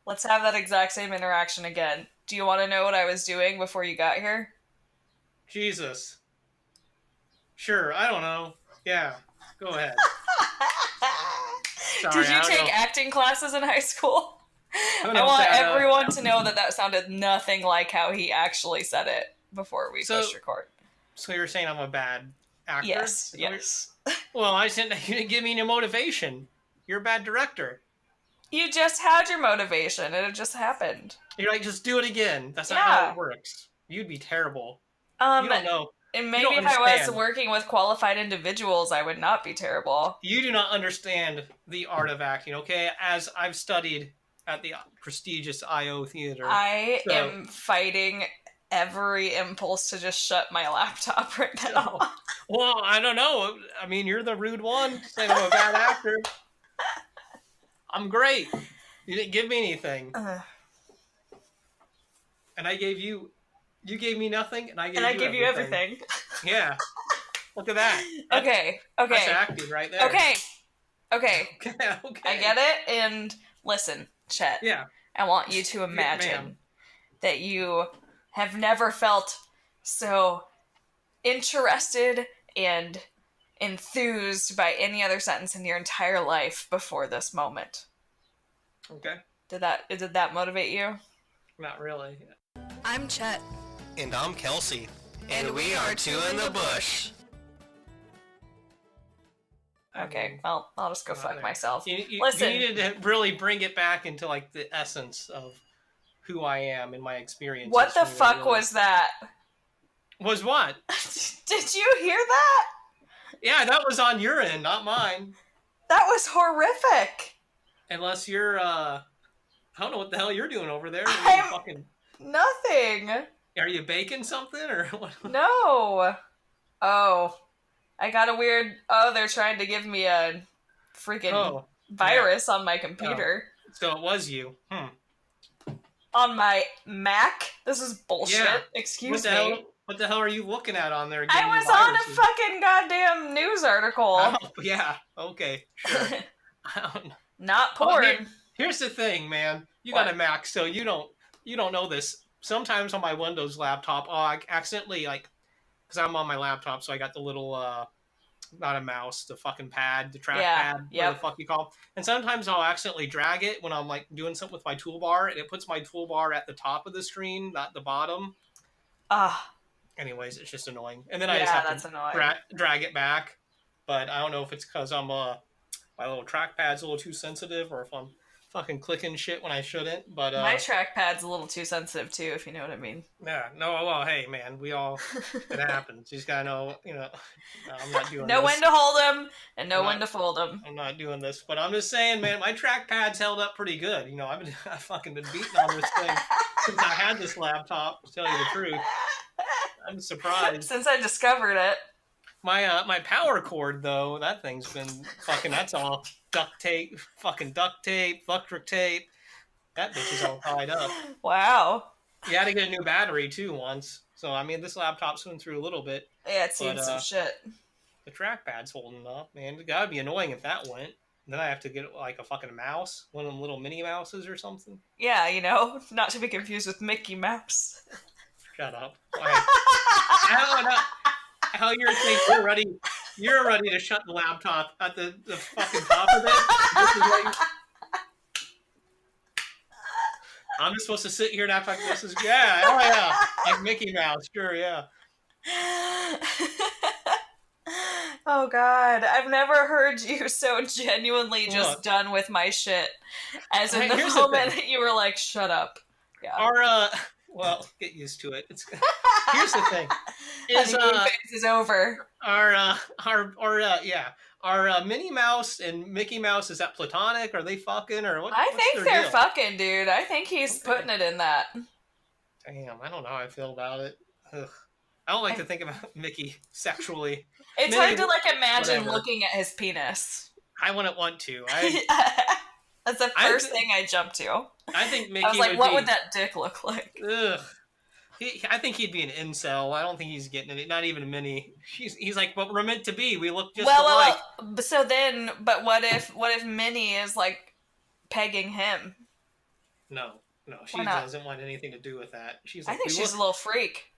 Let's have that exact same interaction again. Do you want to know what I was doing before you got here? Jesus. Sure, I don't know. Yeah, go ahead. Sorry, Did you I don't know. take acting classes in high school? I don't I know if want that. everyone to know that that sounded nothing like how he actually said it before we So, pushed record. so you're saying I'm a bad actor? Yes, yes. Well, you didn't give me any motivation. You're a bad director. You just had your motivation, and it just happened. You're like, just do it again. That's not how Yeah. it works. You'd be terrible. You Um, don't know. and You maybe don't if I was understand. working with qualified individuals, I would not be terrible. You do not understand the art of acting, okay? As I've studied at the prestigious IO Theater. I am fighting every impulse to just shut my laptop right now. Well, I don't know. I mean, you're the rude one saying I'm a bad actor. I'm great. You didn't give me anything. And I gave you gave me nothing, and I gave you everything. Yeah. Look at that. Okay. That's acting right there. Okay. Okay. I get it, and listen, Chet. Yeah. I want you to imagine that you have never felt so interested and enthused by any other sentence in your entire life before this moment. Okay. Did that motivate you? Not really. I'm Chet. And I'm Kelsey. And we are Two in the Bush. Okay, well, I'll just go fuck myself. Listen. You needed to really bring it back into like the essence of who I am in my experience. What the fuck was that? Was what? Did you hear that? Yeah, that was on your end, not mine. That was horrific. Unless you're, I don't know what the hell you're doing over there. Nothing. Are you baking something or what? No. Oh. I got a weird... Oh, they're trying to give me a freaking virus on my computer. Oh. So it was you. On my Mac? This is bullshit. Yeah. Excuse me. What the hell are you looking at on there? I was on a fucking goddamn news article. Oh, yeah. Okay. Sure. Not porn. Here's the thing, man. You got a Mac, so you don't know this. Sometimes on my Windows laptop, I accidentally, like, because I'm on my laptop, so I got the little, not a mouse, the fucking pad, the trackpad, whatever the fuck you call it. And sometimes I'll accidentally drag it when I'm, like, doing something with my toolbar, and it puts my toolbar at the top of the screen, not the bottom. Anyways, it's just annoying. And then I just have to drag it back. But I don't know if it's because my little trackpad's a little too sensitive, or if I'm fucking clicking shit when I shouldn't. But my trackpad's a little too sensitive too, if you know what I mean. Yeah, no, well, hey, man, it happens. You just gotta know, no, I'm not doing this. Know when to hold them and know when to fold them. I'm not doing this, but I'm just saying, man, my trackpad's held up pretty good. I've fucking been beating on this thing since I had this laptop, to tell you the truth. I'm surprised. Since I discovered it. My power cord, though, that thing's been fucking, that's all duct tape, electric tape. That bitch is all tied up. Wow. You had to get a new battery, too, once. So, I mean, this laptop's went through a little bit. Yeah, it's seen some shit. The trackpad's holding up, man. It gotta be annoying if that went. And then I have to get, like, a fucking mouse. One of them little Minnie Mouses or something. Yeah, not to be confused with Mickey Mouse. Shut up. I don't know how you're thinking you're ready to shut the laptop at the fucking top of it. I'm just supposed to sit here and act like this is, like Mickey Mouse, sure, yeah. Oh God, I've never heard you so genuinely just done with my shit as in the moment that you were like, shut up. Yeah. Well, get used to it. Here's the thing: phase is over. Our Minnie Mouse and Mickey Mouse, is that platonic? Are they fucking or what? I think they're fucking, dude. I think he's putting it in that. Damn, I don't know how I feel about it. Ugh. I don't like to think about Mickey sexually. It's hard to like imagine looking at his penis. I wouldn't want to. That's the first thing I jumped to. I think Mickey. I was like, what would that dick look like? Ugh. I think he'd be an incel. I don't think he's getting it. Not even a Minnie. He's like, what we're meant to be. We look just alike. Well, so then, but what if Minnie is like pegging him? No, she Why not? doesn't want anything to do with that. She's I like, think she's a little freak.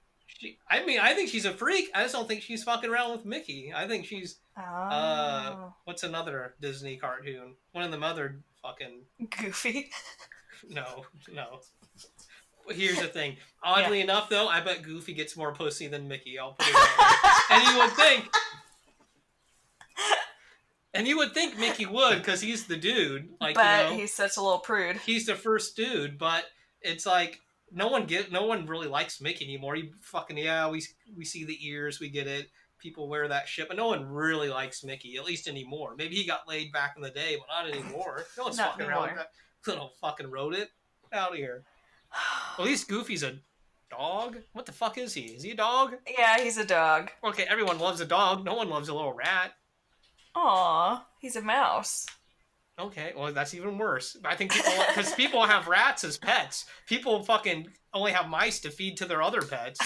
I think she's a freak. I just don't think she's fucking around with Mickey. I think she's, Oh. what's another Disney cartoon? One of them other fucking... Goofy. No. Here's the thing. Oddly enough, though, I bet Goofy gets more pussy than Mickey. I'll put it that way. And you would think Mickey would, because he's the dude. Like, but he's such a little prude. He's the first dude, but it's like no one really likes Mickey anymore. He fucking we see the ears, we get it. People wear that shit, but no one really likes Mickey, at least anymore. Maybe he got laid back in the day, but not anymore. No one's fucking around with that little fucking rodent. Out of here. At least Goofy's a dog? What the fuck is he? Is he a dog? Yeah, he's a dog. Okay, everyone loves a dog. No one loves a little rat. Aw, he's a mouse. Okay, well, that's even worse. I think because people have rats as pets. People fucking only have mice to feed to their other pets.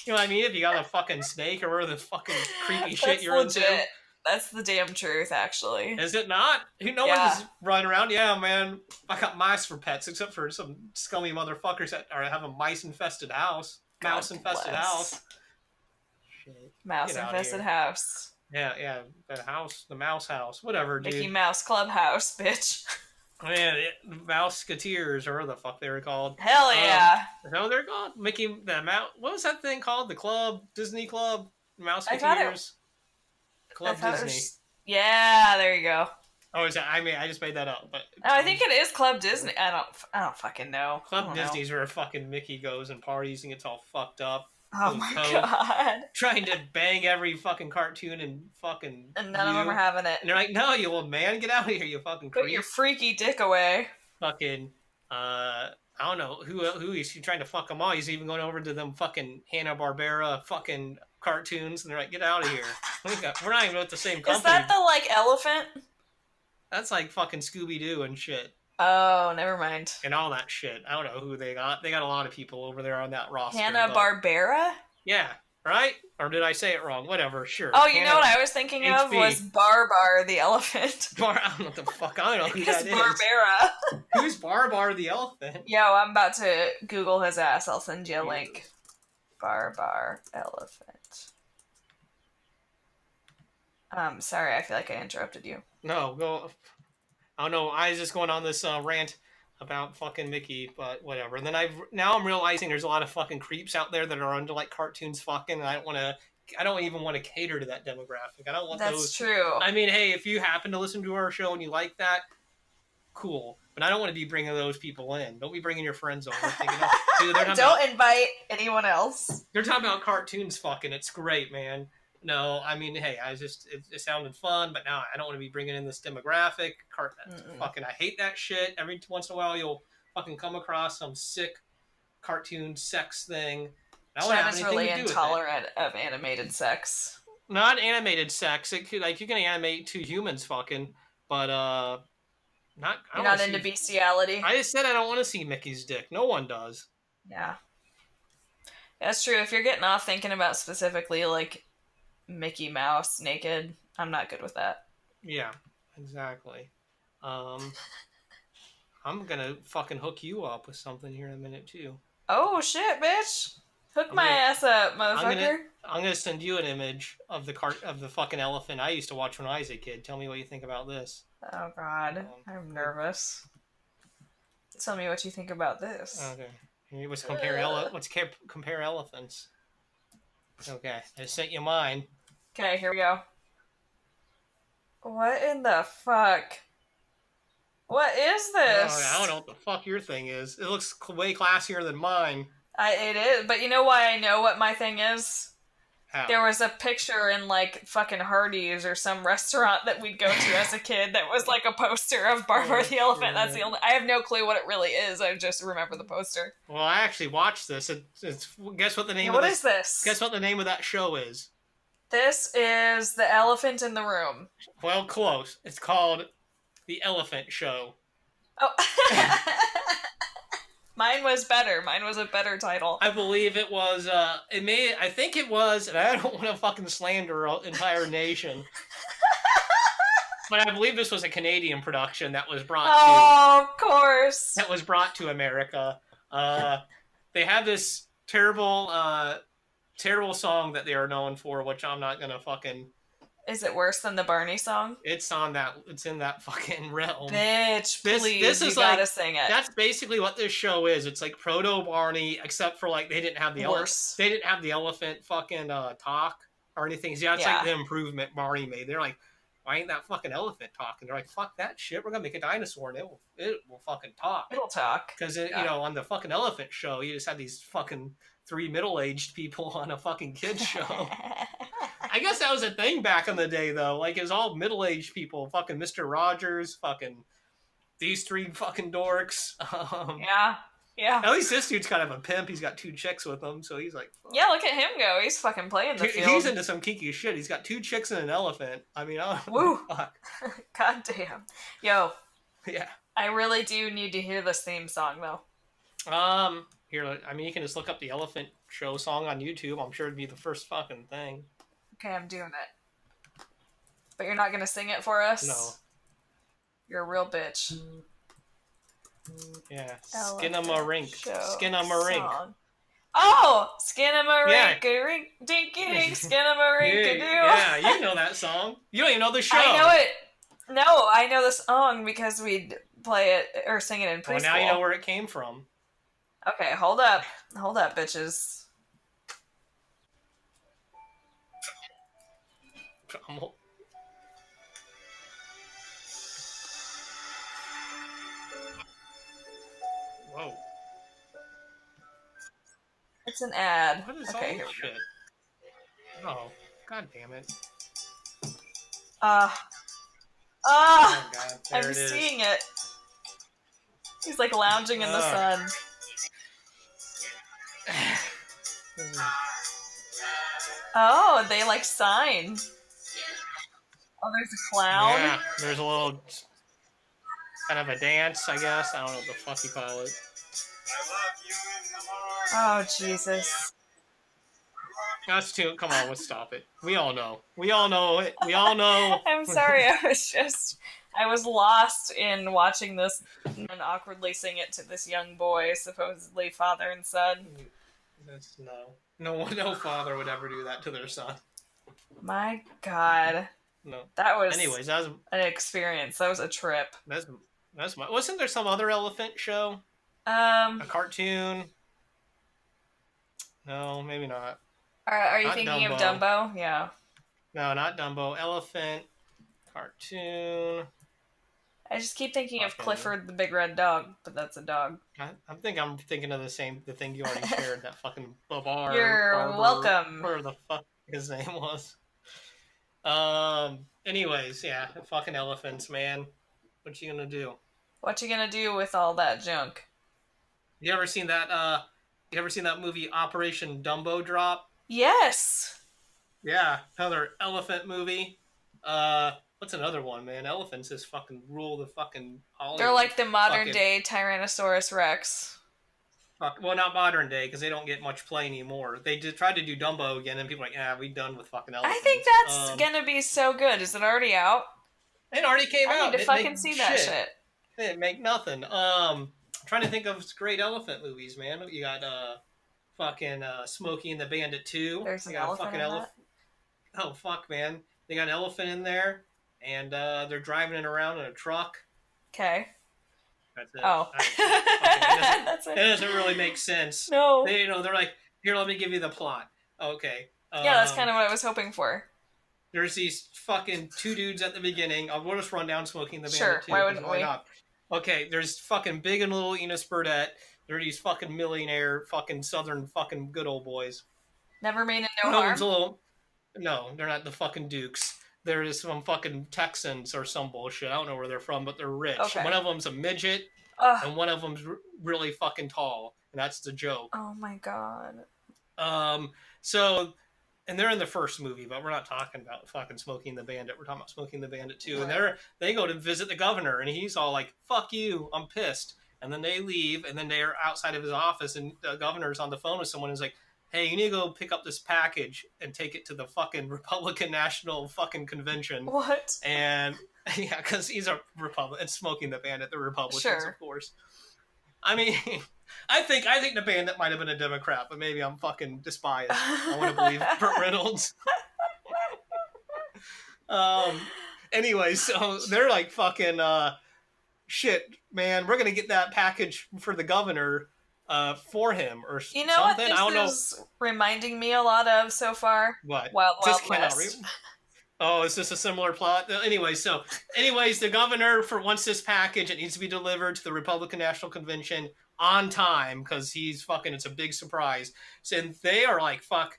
You know what I mean? If you got a fucking snake or whatever the fucking creepy shit you're legit. into. That's the damn truth, actually. Is it not? No one's running around. Yeah, man, I got mice for pets, except for some scummy motherfuckers that have a mice-infested house. Mouse-infested house. Shit. Mouse-infested house. Yeah, the mouse house, whatever, dude. Mickey Mouse Clubhouse, bitch. Man, Mouseketeers, or whatever the fuck they were called. Hell yeah. No, they're called what was that thing called? The club? Disney Club? Mouseketeers? Club Disney. Yeah, there you go. Oh, is that? I mean, I just made that up, but I think it is Club Disney. I don't fucking know. Club Disney's where fucking Mickey goes and parties and gets all fucked up. Oh my god. Trying to bang every fucking cartoon and fucking... And none of them are having it. And they're like, no, you old man, get out of here, you fucking creep. Put your freaky dick away. Fucking, I don't know, who is he trying to fuck them all? He's even going over to them fucking Hanna-Barbera fucking cartoons, and they're like, get out of here. We're not even with the same company. Is that the, like, elephant? That's like fucking Scooby-Doo and shit. Oh, never mind. And all that shit. I don't know who they got. They got a lot of people over there on that roster. Hanna-Barbera? Yeah, right? Or did I say it wrong? Whatever, sure. Oh, you know what I was thinking of was Barbar the elephant. I don't know what the fuck. I don't know who that is. Barbera. Who's Barbar the elephant? Yo, I'm about to Google his ass. I'll send you a link. Barbar elephant. Sorry, I feel like I interrupted you. No, go... I don't know. I was just going on this rant about fucking Mickey, but whatever. And then now I'm realizing there's a lot of fucking creeps out there that are into like cartoons fucking, and I don't even want to cater to that demographic. I don't want those. That's true. I mean, hey, if you happen to listen to our show and you like that, cool. But I don't want to be bringing those people in. Don't be bringing your friends over. Thinking, dude, don't invite anyone else. They're talking about cartoons fucking. It's great, man. No, I mean, hey, it sounded fun, but now I don't want to be bringing in this demographic. Fucking, I hate that shit. Every once in a while, you'll fucking come across some sick cartoon sex thing. Chet is really intolerant of animated sex. Not animated sex. It could, like, you can animate two humans fucking, but you're not into bestiality. I just said I don't want to see Mickey's dick. No one does. Yeah, that's true. If you're getting off thinking about specifically like Mickey Mouse naked, I'm not good with that. Yeah, exactly. I'm gonna fucking hook you up with something here in a minute too. Oh shit, bitch! Hook my ass up, motherfucker. I'm gonna send you an image of the fucking elephant I used to watch when I was a kid. Tell me what you think about this. Oh god, I'm nervous. Tell me what you think about this. Okay. Let's compare elephants. Okay, I sent you mine. Okay, here we go. What in the fuck? What is this? I don't know what the fuck your thing is. It looks way classier than mine. It is, but you know why I know what my thing is? How? There was a picture in, like, fucking Hardee's or some restaurant that we'd go to as a kid that was, like, a poster of Barbar the elephant. That's the only... I have no clue what it really is. I just remember the poster. Well, I actually watched this. Guess what the name of this... What is this? Guess what the name of that show is? This is The Elephant in the Room. Well, close. It's called The Elephant Show. Oh. Mine was better. Mine was a better title. I believe it was, I think it was, and I don't want to fucking slander an entire nation. But I believe this was a Canadian production that was brought of course. That was brought to America. They have this terrible song that they are known for, which I'm not gonna fucking. Is it worse than the Barney song? It's in that fucking realm. Bitch, please, you gotta sing it. That's basically what this show is. It's like proto Barney, except for like they didn't have the elephant fucking talk or anything. Yeah, it's like the improvement Barney made. They're like, why ain't that fucking elephant talking? They're like, fuck that shit. We're gonna make a dinosaur and it will fucking talk. It'll talk. Because you know, on the fucking elephant show, you just had these fucking 3 middle-aged people on a fucking kids show. I guess that was a thing back in the day, though. Like, it was all middle-aged people. Fucking Mr. Rogers, fucking these 3 fucking dorks. Yeah. At least this dude's kind of a pimp. He's got 2 chicks with him, so he's like... Fuck. Yeah, look at him go. He's fucking playing the field. He's into some kinky shit. He's got 2 chicks and an elephant. I mean, woo. Fuck. God damn. Yo. Yeah. I really do need to hear this theme song, though. Here, I mean, you can just look up the elephant show song on YouTube. I'm sure it'd be the first fucking thing. Okay, I'm doing it. But you're not gonna sing it for us? No. You're a real bitch. Yeah. Skin-a-ma-rink. Skin-a-ma-rink. Oh! Skin-a-ma-rink. Rink, dinky dink, skin-a-ma-rink-a-doo. Yeah, you know that song. You don't even know the show. I know it. No, I know the song because we'd play it or sing it in preschool. Well, now you know where it came from. Okay, hold up. Hold up, bitches. Whoa. It's an ad. What is okay, all here this we shit? Oh, god damn it. go. Oh, God, I'm seeing it. He's like lounging in the sun. Oh, they like sign. Oh, there's a clown. Yeah, there's a little kind of a dance, I guess. I don't know what the fuck you call it. Oh, Jesus. That's too. Come on, let's stop it. We all know. We all know it. We all know. I'm sorry. I was lost in watching this and awkwardly sing it to this young boy, supposedly father and son. No father would ever do that to their son. My God. No. That was. Anyways, that was an experience. That was a trip. That's my. Wasn't there some other elephant show? A cartoon. No, maybe not. Are you Not thinking Dumbo. of Dumbo? Yeah. No, not Dumbo. Elephant. Cartoon. I just keep thinking of Clifford the Big Red Dog, but that's a dog. I'm thinking of the thing you already shared. That fucking Babar. You're welcome. Whatever the fuck his name was. Anyways, yeah, fucking elephants, man. What you gonna do? What you gonna do with all that junk? You ever seen that? You ever seen that movie Operation Dumbo Drop? Yes. Yeah, another elephant movie. What's another one, man? Elephants just fucking rule the fucking Hollywood. They're like the modern day Tyrannosaurus Rex. Well, not modern day, because they don't get much play anymore. They tried to do Dumbo again, and people are like, we done with fucking elephants. I think that's gonna be so good. Is it already out? It already came out. I need to fucking see that shit. They didn't make nothing. I'm trying to think of great elephant movies, man. You got fucking Smokey and the Bandit 2. There's an elephant in that? Oh, fuck, man. They got an elephant in there, and they're driving it around in a truck. Okay. That's it. Oh. That's it. It doesn't really make sense. No. They're like, here, let me give you the plot. Okay. Yeah, that's kind of what I was hoping for. There's these fucking 2 dudes at the beginning. We'll just run down Smoking the Bandit Sure, 2. why wouldn't we? Not? Okay, there's fucking Big and Little Enos Burdette. They're these fucking millionaire, fucking southern fucking good old boys. Never made it no harm? No, they're not the fucking Dukes. They're just some fucking Texans or some bullshit. I don't know where they're from, but they're rich. Okay. One of them's a midget, and one of them's really fucking tall, and that's the joke. Oh my God. And they're in the first movie, but we're not talking about fucking Smoking the Bandit. We're talking about Smoking the Bandit 2. Right. And they go to visit the governor, and he's all like, fuck you, I'm pissed. And then they leave, and then they're outside of his office, and the governor's on the phone with someone who's like, hey, you need to go pick up this package and take it to the fucking Republican National fucking Convention. What? And yeah, because he's a Republican. It's Smoking the Bandit, the Republicans, Sure. of course. I mean, I think the Bandit might have been a Democrat, but maybe I'm fucking despised. I want to believe Burt Reynolds. Anyway, so they're like fucking shit, man. We're gonna get that package for the governor for him or something. You know what I don't know. is reminding me a lot of so far? What? Wild Just West. Oh, is this a similar plot? Anyways, the governor wants this package. It needs to be delivered to the Republican National Convention on time because he's fucking. It's a big surprise. So and they are like, fuck,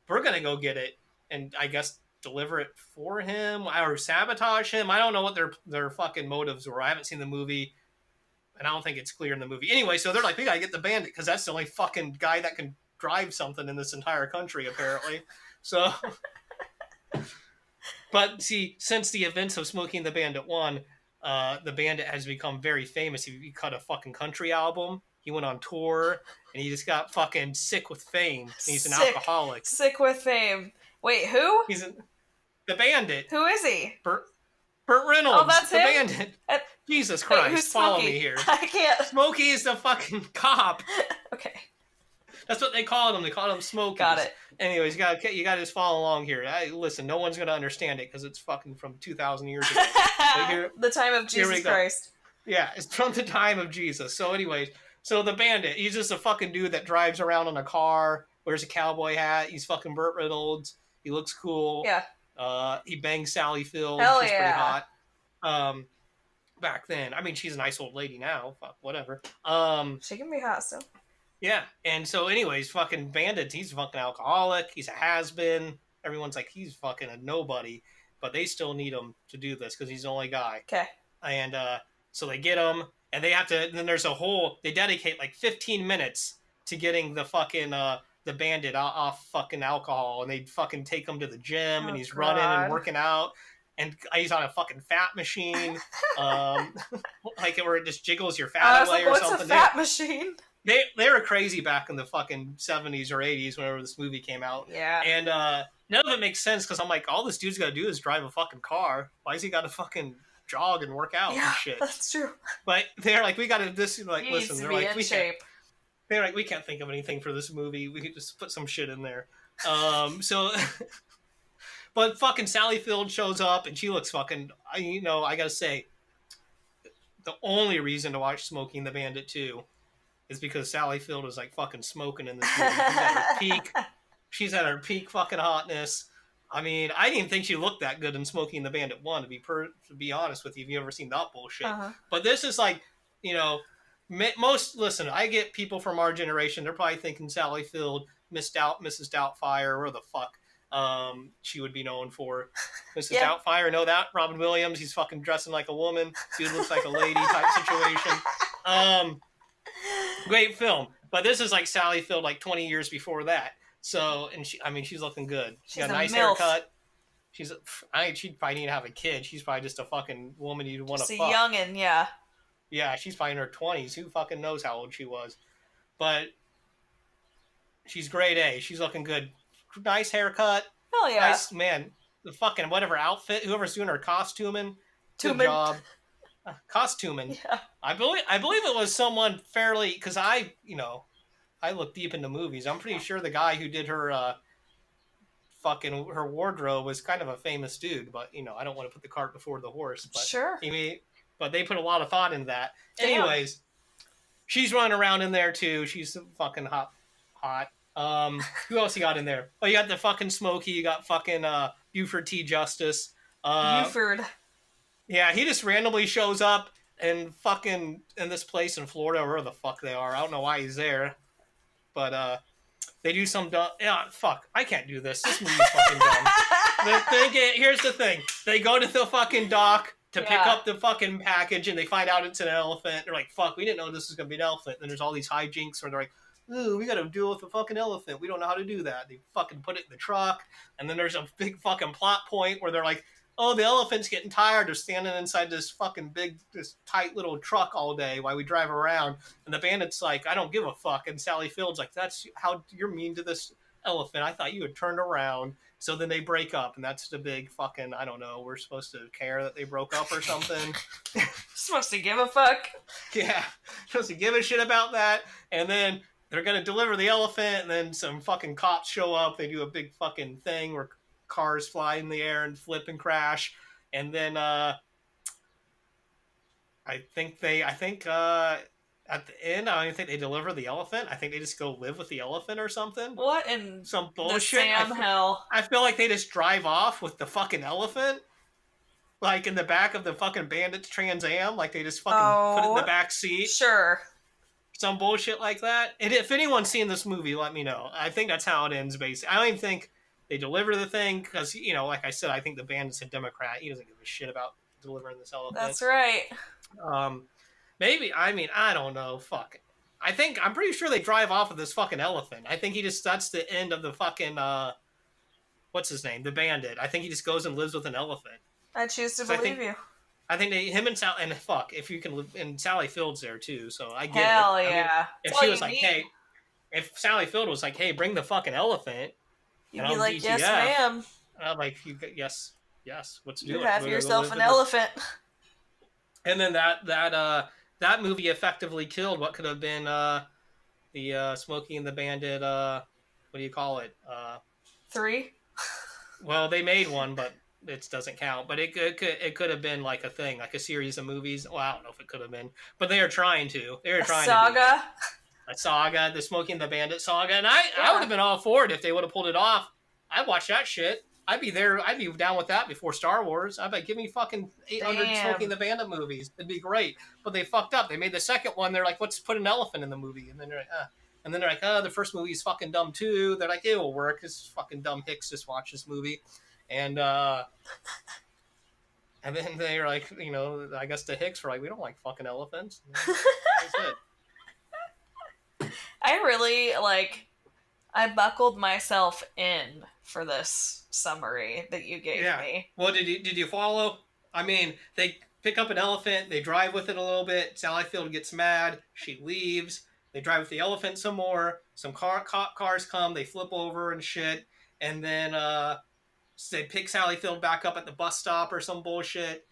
we're gonna go get it, and I guess deliver it for him or sabotage him. I don't know what their fucking motives were. I haven't seen the movie, and I don't think it's clear in the movie. Anyway, so they're like, we gotta get the bandit because that's the only fucking guy that can drive something in this entire country, apparently. So, but see, since the events of Smokey and the Bandit 1, the Bandit has become very famous. He cut a fucking country album. He went on tour, and he just got fucking sick with fame. He's an alcoholic. Sick with fame. Wait, who? The Bandit. Who is he? Burt Reynolds. Oh, that's the him? Bandit. Jesus Wait, Christ, who's follow Smokey? me here. I can't. Smokey is the fucking cop. Okay. That's what they called him. They called him Smokey. Got it. Anyways, you got to just follow along here. Listen, no one's going to understand it because it's fucking from 2,000 years ago. The time of Jesus Christ. Yeah, it's from the time of Jesus. So anyways, so the Bandit, he's just a fucking dude that drives around in a car, wears a cowboy hat. He's fucking Burt Reynolds. He looks cool. Yeah. He bangs Sally Field. Hell she's yeah. pretty hot. Back then. I mean, she's a nice old lady now. Fuck, whatever. She can be hot still. Yeah, and so anyways, fucking Bandit, he's a fucking alcoholic. He's a has-been. Everyone's like, he's fucking a nobody. But they still need him to do this because he's the only guy. Okay. And so they get him, and they have to, then there's they dedicate like 15 minutes to getting the fucking, the Bandit off fucking alcohol, and they fucking take him to the gym, and he's running and working out, and he's on a fucking fat machine, like where it just jiggles your fat away or something. What's a fat machine? They were crazy back in the fucking 70s or 80s whenever this movie came out. Yeah. And none of it makes sense because I'm like, all this dude's got to do is drive a fucking car. Why has he got to fucking jog and work out and shit? That's true. But they're like, we got to this. Like, he listen, needs to they're be like, in shape. They're like, we can't think of anything for this movie. We could just put some shit in there. So, but fucking Sally Field shows up and she looks fucking. I gotta say, the only reason to watch Smoking the Bandit 2 is because Sally Field was like fucking smoking in this movie. She's at her peak. She's at her peak fucking hotness. I mean, I didn't think she looked that good in Smoking the Bandit 1, to be honest with you, if you've ever seen that bullshit. Uh-huh. But this is like, listen, I get people from our generation, they're probably thinking Sally Field, Mrs. Doubtfire, or the fuck she would be known for. Mrs. Doubtfire, know that? Robin Williams, he's fucking dressing like a woman. Dude looks like a lady type situation. Great film. But this is like Sally Field like 20 years before that. So, and she's looking good. She got a nice haircut. She'd probably need to have a kid. She's probably just a fucking woman you'd want to fuck. Just a youngin', yeah. Yeah, she's probably in her 20s. Who fucking knows how old she was? But she's grade A. She's looking good. Nice haircut. Hell yeah. Nice, man. The fucking whatever outfit, whoever's doing her costuming. Good job. Costuming. Yeah. I believe it was someone fairly, because I look deep into movies. I'm pretty sure the guy who did her fucking her wardrobe was kind of a famous dude, but I don't want to put the cart before the horse. But sure. But they put a lot of thought into that. Damn. Anyways, she's running around in there too. She's fucking hot. Who else you got in there? Oh, you got the fucking Smokey. You got fucking Buford T. Justice. Buford. Yeah, he just randomly shows up and fucking in this place in Florida, wherever the fuck they are. I don't know why he's there, but they do some dumb. Yeah, fuck. I can't do this. This movie's fucking dumb. Here's the thing. They go to the fucking dock to pick up the fucking package, and they find out it's an elephant. They're like, fuck, we didn't know this was going to be an elephant. And then there's all these hijinks where they're like, ooh, we got to deal with a fucking elephant. We don't know how to do that. They fucking put it in the truck. And then there's a big fucking plot point where they're like, oh, the elephant's getting tired. They're standing inside this fucking this tight little truck all day while we drive around. And the bandit's like, I don't give a fuck. And Sally Field's like, that's how you're mean to this elephant. I thought you had turned around. So then they break up, and that's the big fucking, I don't know, we're supposed to care that they broke up or something. Supposed to give a fuck? Yeah, supposed to give a shit about that. And then they're going to deliver the elephant, and then some fucking cops show up. They do a big fucking thing where cars fly in the air and flip and crash. And then I think at the end, I don't even think they deliver the elephant. I think they just go live with the elephant or something. What in some bullshit? The Sam hell? I feel like they just drive off with the fucking elephant, like in the back of the fucking Bandit's Trans Am. Like they just fucking put it in the back seat. Sure. Some bullshit like that. And if anyone's seen this movie, let me know. I think that's how it ends, basically. I don't even think they deliver the thing because, you know, like I said, I think the Bandit's a Democrat. He doesn't give a shit about delivering this elephant. That's right. Maybe, I mean, I don't know. Fuck. I'm pretty sure they drive off with this fucking elephant. I think that's the end of the fucking, what's his name? The Bandit. I think he just goes and lives with an elephant. I choose to believe you. I think him and Sally, and fuck, if you can live, and Sally Field's there too, so I get Hell it. yeah. I mean, if she was like, hey, if Sally Field was like, hey, bring the fucking elephant. You'd be like, yes, ma'am. I'm like, yes, let's do it. You have yourself an elephant. And then that movie effectively killed what could have been the Smokey and the Bandit. What do you call it? 3. Well, they made one, but it doesn't count. But it could have been like a thing, like a series of movies. Well, I don't know if it could have been, but they are trying to. They were trying saga. A saga, the Smokey and the Bandit saga, and I would have been all for it if they would have pulled it off. I'd watch that shit. I'd be there. I'd be down with that before Star Wars. I'd be like, give me fucking 800 Smokey and the Bandit movies. It'd be great. But they fucked up. They made the second one. They're like, let's put an elephant in the movie. And then they're like, the first movie is fucking dumb too. They're like, it will work. This fucking dumb hicks just watch this movie. And then they're like, you know, I guess the hicks were like, we don't like fucking elephants. That's it. I really, I buckled myself in for this summary that you gave me. Well, did you follow? I mean, they pick up an elephant, they drive with it a little bit. Sally Field gets mad, she leaves. They drive with the elephant some more. Some cars come, they flip over and shit, and then they pick Sally Field back up at the bus stop or some bullshit.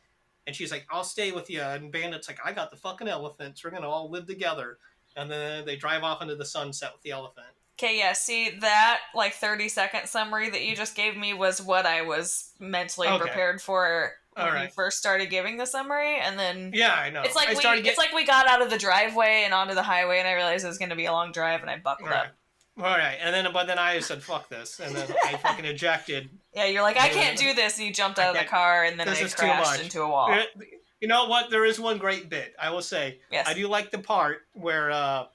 And she's like, "I'll stay with you." And Bandit's like, "I got the fucking elephants. We're gonna all live together." And then they drive off into the sunset with the elephant. Okay, yeah, see, that, 30-second summary that you just gave me was what I was mentally prepared for when you first started giving the summary, and then... Yeah, I know. It's like we got out of the driveway and onto the highway, and I realized it was going to be a long drive, and I buckled up. All right, but then I said, fuck this, and then I fucking ejected. Yeah, you're like, I can't do this, and you jumped out of the car, and then I crashed into a wall. You know what? There is one great bit, I will say. Yes. I do like the part where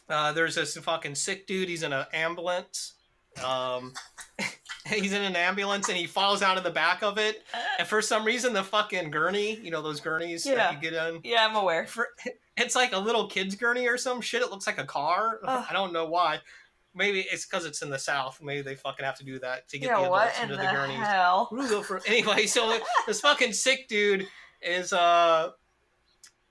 there's this fucking sick dude, he's in an ambulance. He's in an ambulance, and he falls out of the back of it, and for some reason, the fucking gurney, you know those gurneys that you get in? Yeah, I'm aware. It's like a little kid's gurney or some shit. It looks like a car. I don't know why. Maybe it's because it's in the South. Maybe they fucking have to do that to get the adults into the gurneys. Hell? Anyway, so this fucking sick dude is I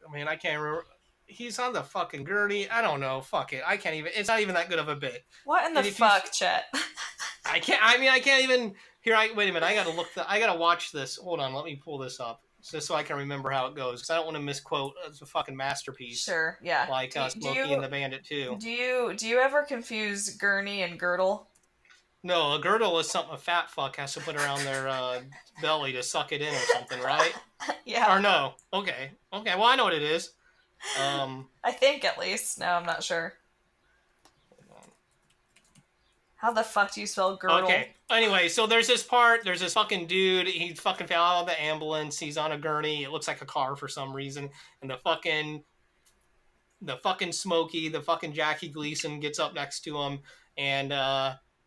can't remember. He's on the fucking gurney. I don't know. Fuck it. I can't even. It's not even that good of a bit. What in the fuck, Chet? I can't even. Wait a minute. I gotta watch this. Hold on. Let me pull this up just so I can remember how it goes, because I don't want to misquote. It's a fucking masterpiece. Sure. Yeah. Like Smokey and the Bandit too. Do you ever confuse gurney and girdle? No, a girdle is something a fat fuck has to put around their belly to suck it in or something, right? Yeah. Or no? Okay. Well, I know what it is. I think at least. No, I'm not sure. How the fuck do you spell girdle? Okay. Anyway, so there's this fucking dude. He fucking fell out of the ambulance. He's on a gurney. It looks like a car for some reason. And the fucking Smokey, the fucking Jackie Gleason gets up next to him, and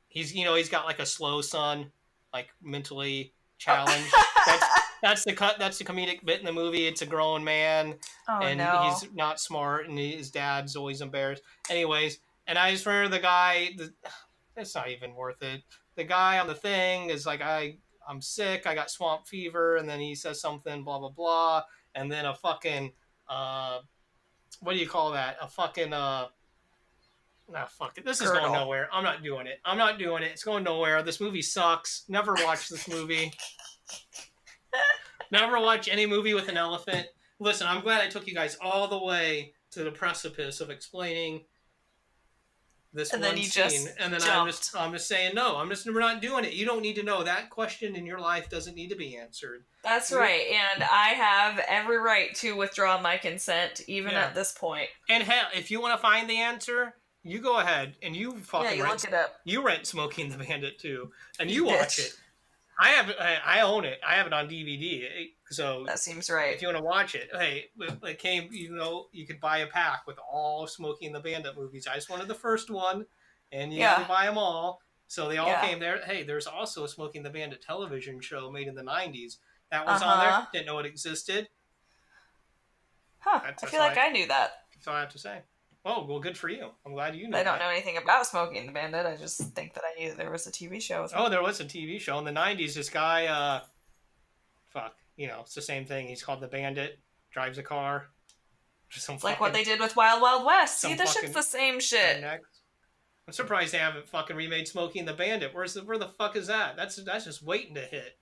he's got like a slow son, like mentally challenged. That's the comedic bit in the movie. It's a grown man, he's not smart, and his dad's always embarrassed. Anyways, and I just remember the guy. It's not even worth it. The guy on the thing is like, I I'm sick, I got swamp fever, and then he says something, blah, blah, blah, and then a fucking, what do you call that? A fucking, nah, fuck it. This is going nowhere. I'm not doing it. It's going nowhere. This movie sucks. Never watch this movie. Never watch any movie with an elephant. Listen, I'm glad I took you guys all the way to the precipice of explaining this and one then you scene, just and then jumped. I'm just saying no. We're not doing it. You don't need to know. That question in your life doesn't need to be answered. That's right, and I have every right to withdraw my consent, even at this point. And hell, if you want to find the answer, you go ahead and you fucking look it up. You rent Smokey and the Bandit too, and you watch it. I own it. I have it on DVD. So that seems right. If you want to watch it, hey, it came. You could buy a pack with all Smokey and the Bandit movies. I just wanted the first one, and you can buy them all. So they all came there. Hey, there's also a Smokey and the Bandit television show made in the '90s that was on there. Didn't know it existed. Huh? I feel like I knew that. That's all I have to say. Oh, well, good for you. I'm glad you know. I don't know anything about Smokey and the Bandit. I just think that I knew there was a TV show. There was a TV show in the 90s. This guy, it's the same thing. He's called the Bandit, drives a car. It's like what they did with Wild Wild West. See, this shit's the same shit. I'm surprised they haven't fucking remade Smokey and the Bandit. Where the fuck is that? That's just waiting to hit.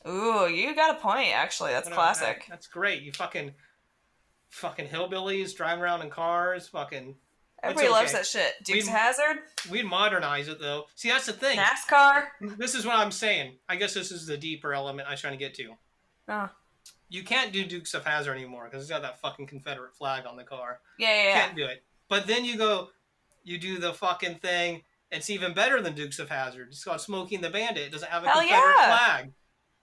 Ooh, you got a point, actually. That's classic. That's great. You fucking hillbillies driving around in cars, everybody loves that shit. Dukes of Hazzard. We'd modernize it though. See, that's the thing. NASCAR. This is what I'm saying. I guess this is the deeper element I was trying to get to. Oh. You can't do Dukes of Hazzard anymore because it's got that fucking Confederate flag on the car. Yeah. Can't do it. But then you do the fucking thing. It's even better than Dukes of Hazzard. It's called Smokey and the Bandit. It doesn't have a Confederate flag.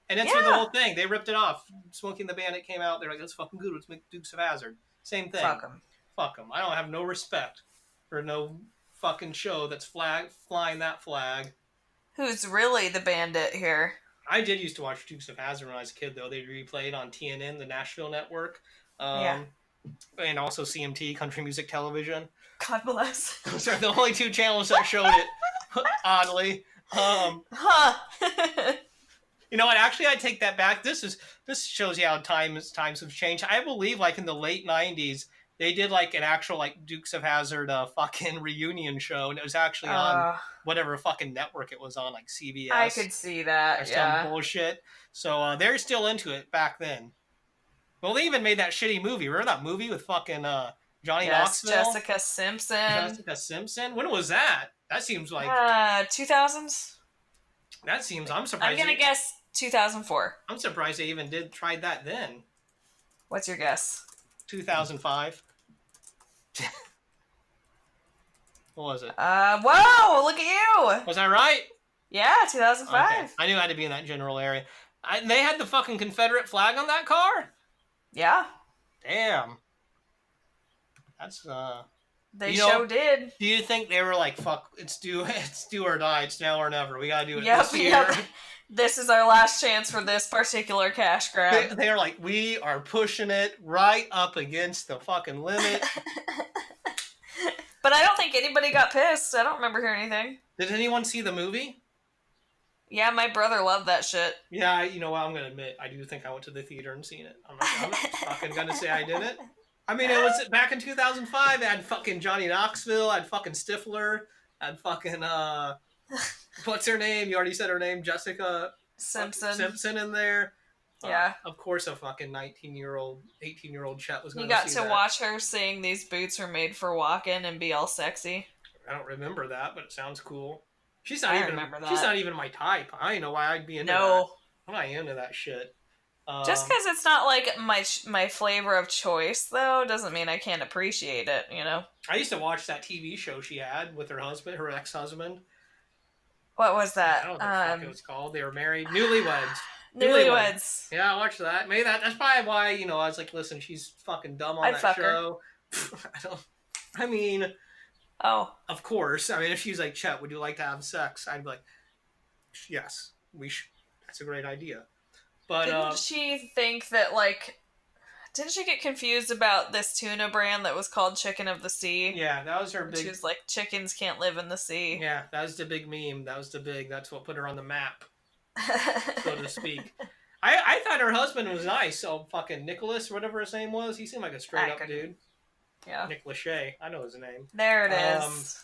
And that's for the whole thing. They ripped it off. Smokey and the Bandit came out. They're like, that's fucking good. Let's make Dukes of Hazzard. Same thing. Fuck them. I don't have no respect for no fucking show that's flying that flag. Who's really the bandit here? I did used to watch Dukes of Hazzard when I was a kid, though. They replayed on TNN, the Nashville network. And also CMT, Country Music Television. God bless. Those are the only two channels that showed it, oddly. You know what? Actually, I take that back. This shows you how times have changed. I believe, like in the late '90s, they did like an actual like Dukes of Hazzard fucking reunion show, and it was actually on whatever fucking network it was on, like CBS. I could see that. Or some bullshit. So they're still into it back then. Well, they even made that shitty movie. Remember that movie with fucking Johnny Knoxville? Jessica Simpson. When was that? That seems like 2000s. That seems. I'm surprised. I'm gonna guess 2004. I'm surprised they even tried that then. What's your guess? 2005. What was it? Whoa! Look at you. Was I right? Yeah, 2005. Okay. I knew I had to be in that general area. They had the fucking Confederate flag on that car? Yeah. Damn. That's They did. Do you think they were like, fuck, it's do or die, it's now or never. We gotta do it this year. Yep. This is our last chance for this particular cash grab. They're like, we are pushing it right up against the fucking limit. But I don't think anybody got pissed. I don't remember hearing anything. Did anyone see the movie? Yeah, my brother loved that shit. Yeah, you know what? I'm gonna admit, I do think I went to the theater and seen it. I'm not fucking gonna say I didn't. I mean, it was back in 2005. It had fucking Johnny Knoxville. I had fucking Stifler. I had fucking what's her name? You already said her name, Jessica Simpson in there. Yeah. Of course, a fucking 18-year-old Chet was going to see that. You got to watch her sing "These Boots Are Made for Walking" and be all sexy. I don't remember that, but it sounds cool. She's not even my type. I don't know why I'd be into that. I'm not into that shit. Just because it's not like my flavor of choice, though, doesn't mean I can't appreciate it, you know? I used to watch that TV show she had with her ex-husband. What was that? I don't know what the fuck it was called. They were married. Newlyweds. Newlyweds. Yeah, I watched that. Maybe that's probably why, I was like, listen, she's fucking dumb on that show. Of course. I mean, if she's like, Chet, would you like to have sex? I'd be like, yes, we should. That's a great idea. But didn't she think that, like, didn't she get confused about this tuna brand that was called Chicken of the Sea? Yeah, that was her big... She was like, chickens can't live in the sea. Yeah, that was the big meme. That's what put her on the map. so to speak. I thought her husband was nice. So fucking Nicholas, or whatever his name was, he seemed like a straight up dude. Yeah. Nick Lachey, I know his name. There it is.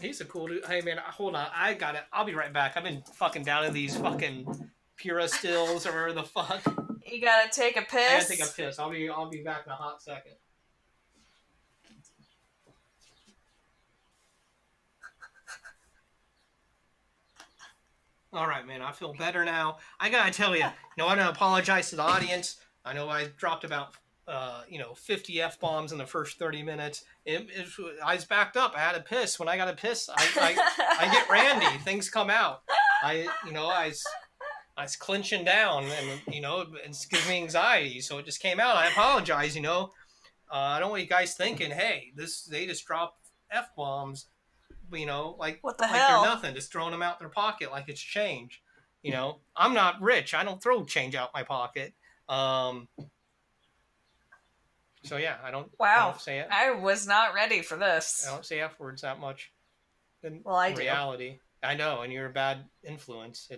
He's a cool dude. Hey man, hold on, I got it. I'll be right back. I've been fucking down in these fucking Pura Stills or whatever the fuck. You gotta take a piss. I gotta take a piss. I'll be back in a hot second. All right, man. I feel better now. I gotta tell you, I want to apologize to the audience. I know I dropped about 50 F-bombs in the first 30 minutes. I was backed up. I had to piss. When I got to piss, I get randy. Things come out. I was clenching down, and it gives me anxiety. So it just came out. I apologize. I don't want you guys thinking, hey, they just dropped F-bombs. Like what the like hell? They're nothing. Just throwing them out their pocket like it's change. I'm not rich. I don't throw change out my pocket. So yeah, I don't. Wow. I don't say it. I was not ready for this. I don't say F words that much. In I reality, do. I know, and you're a bad influence.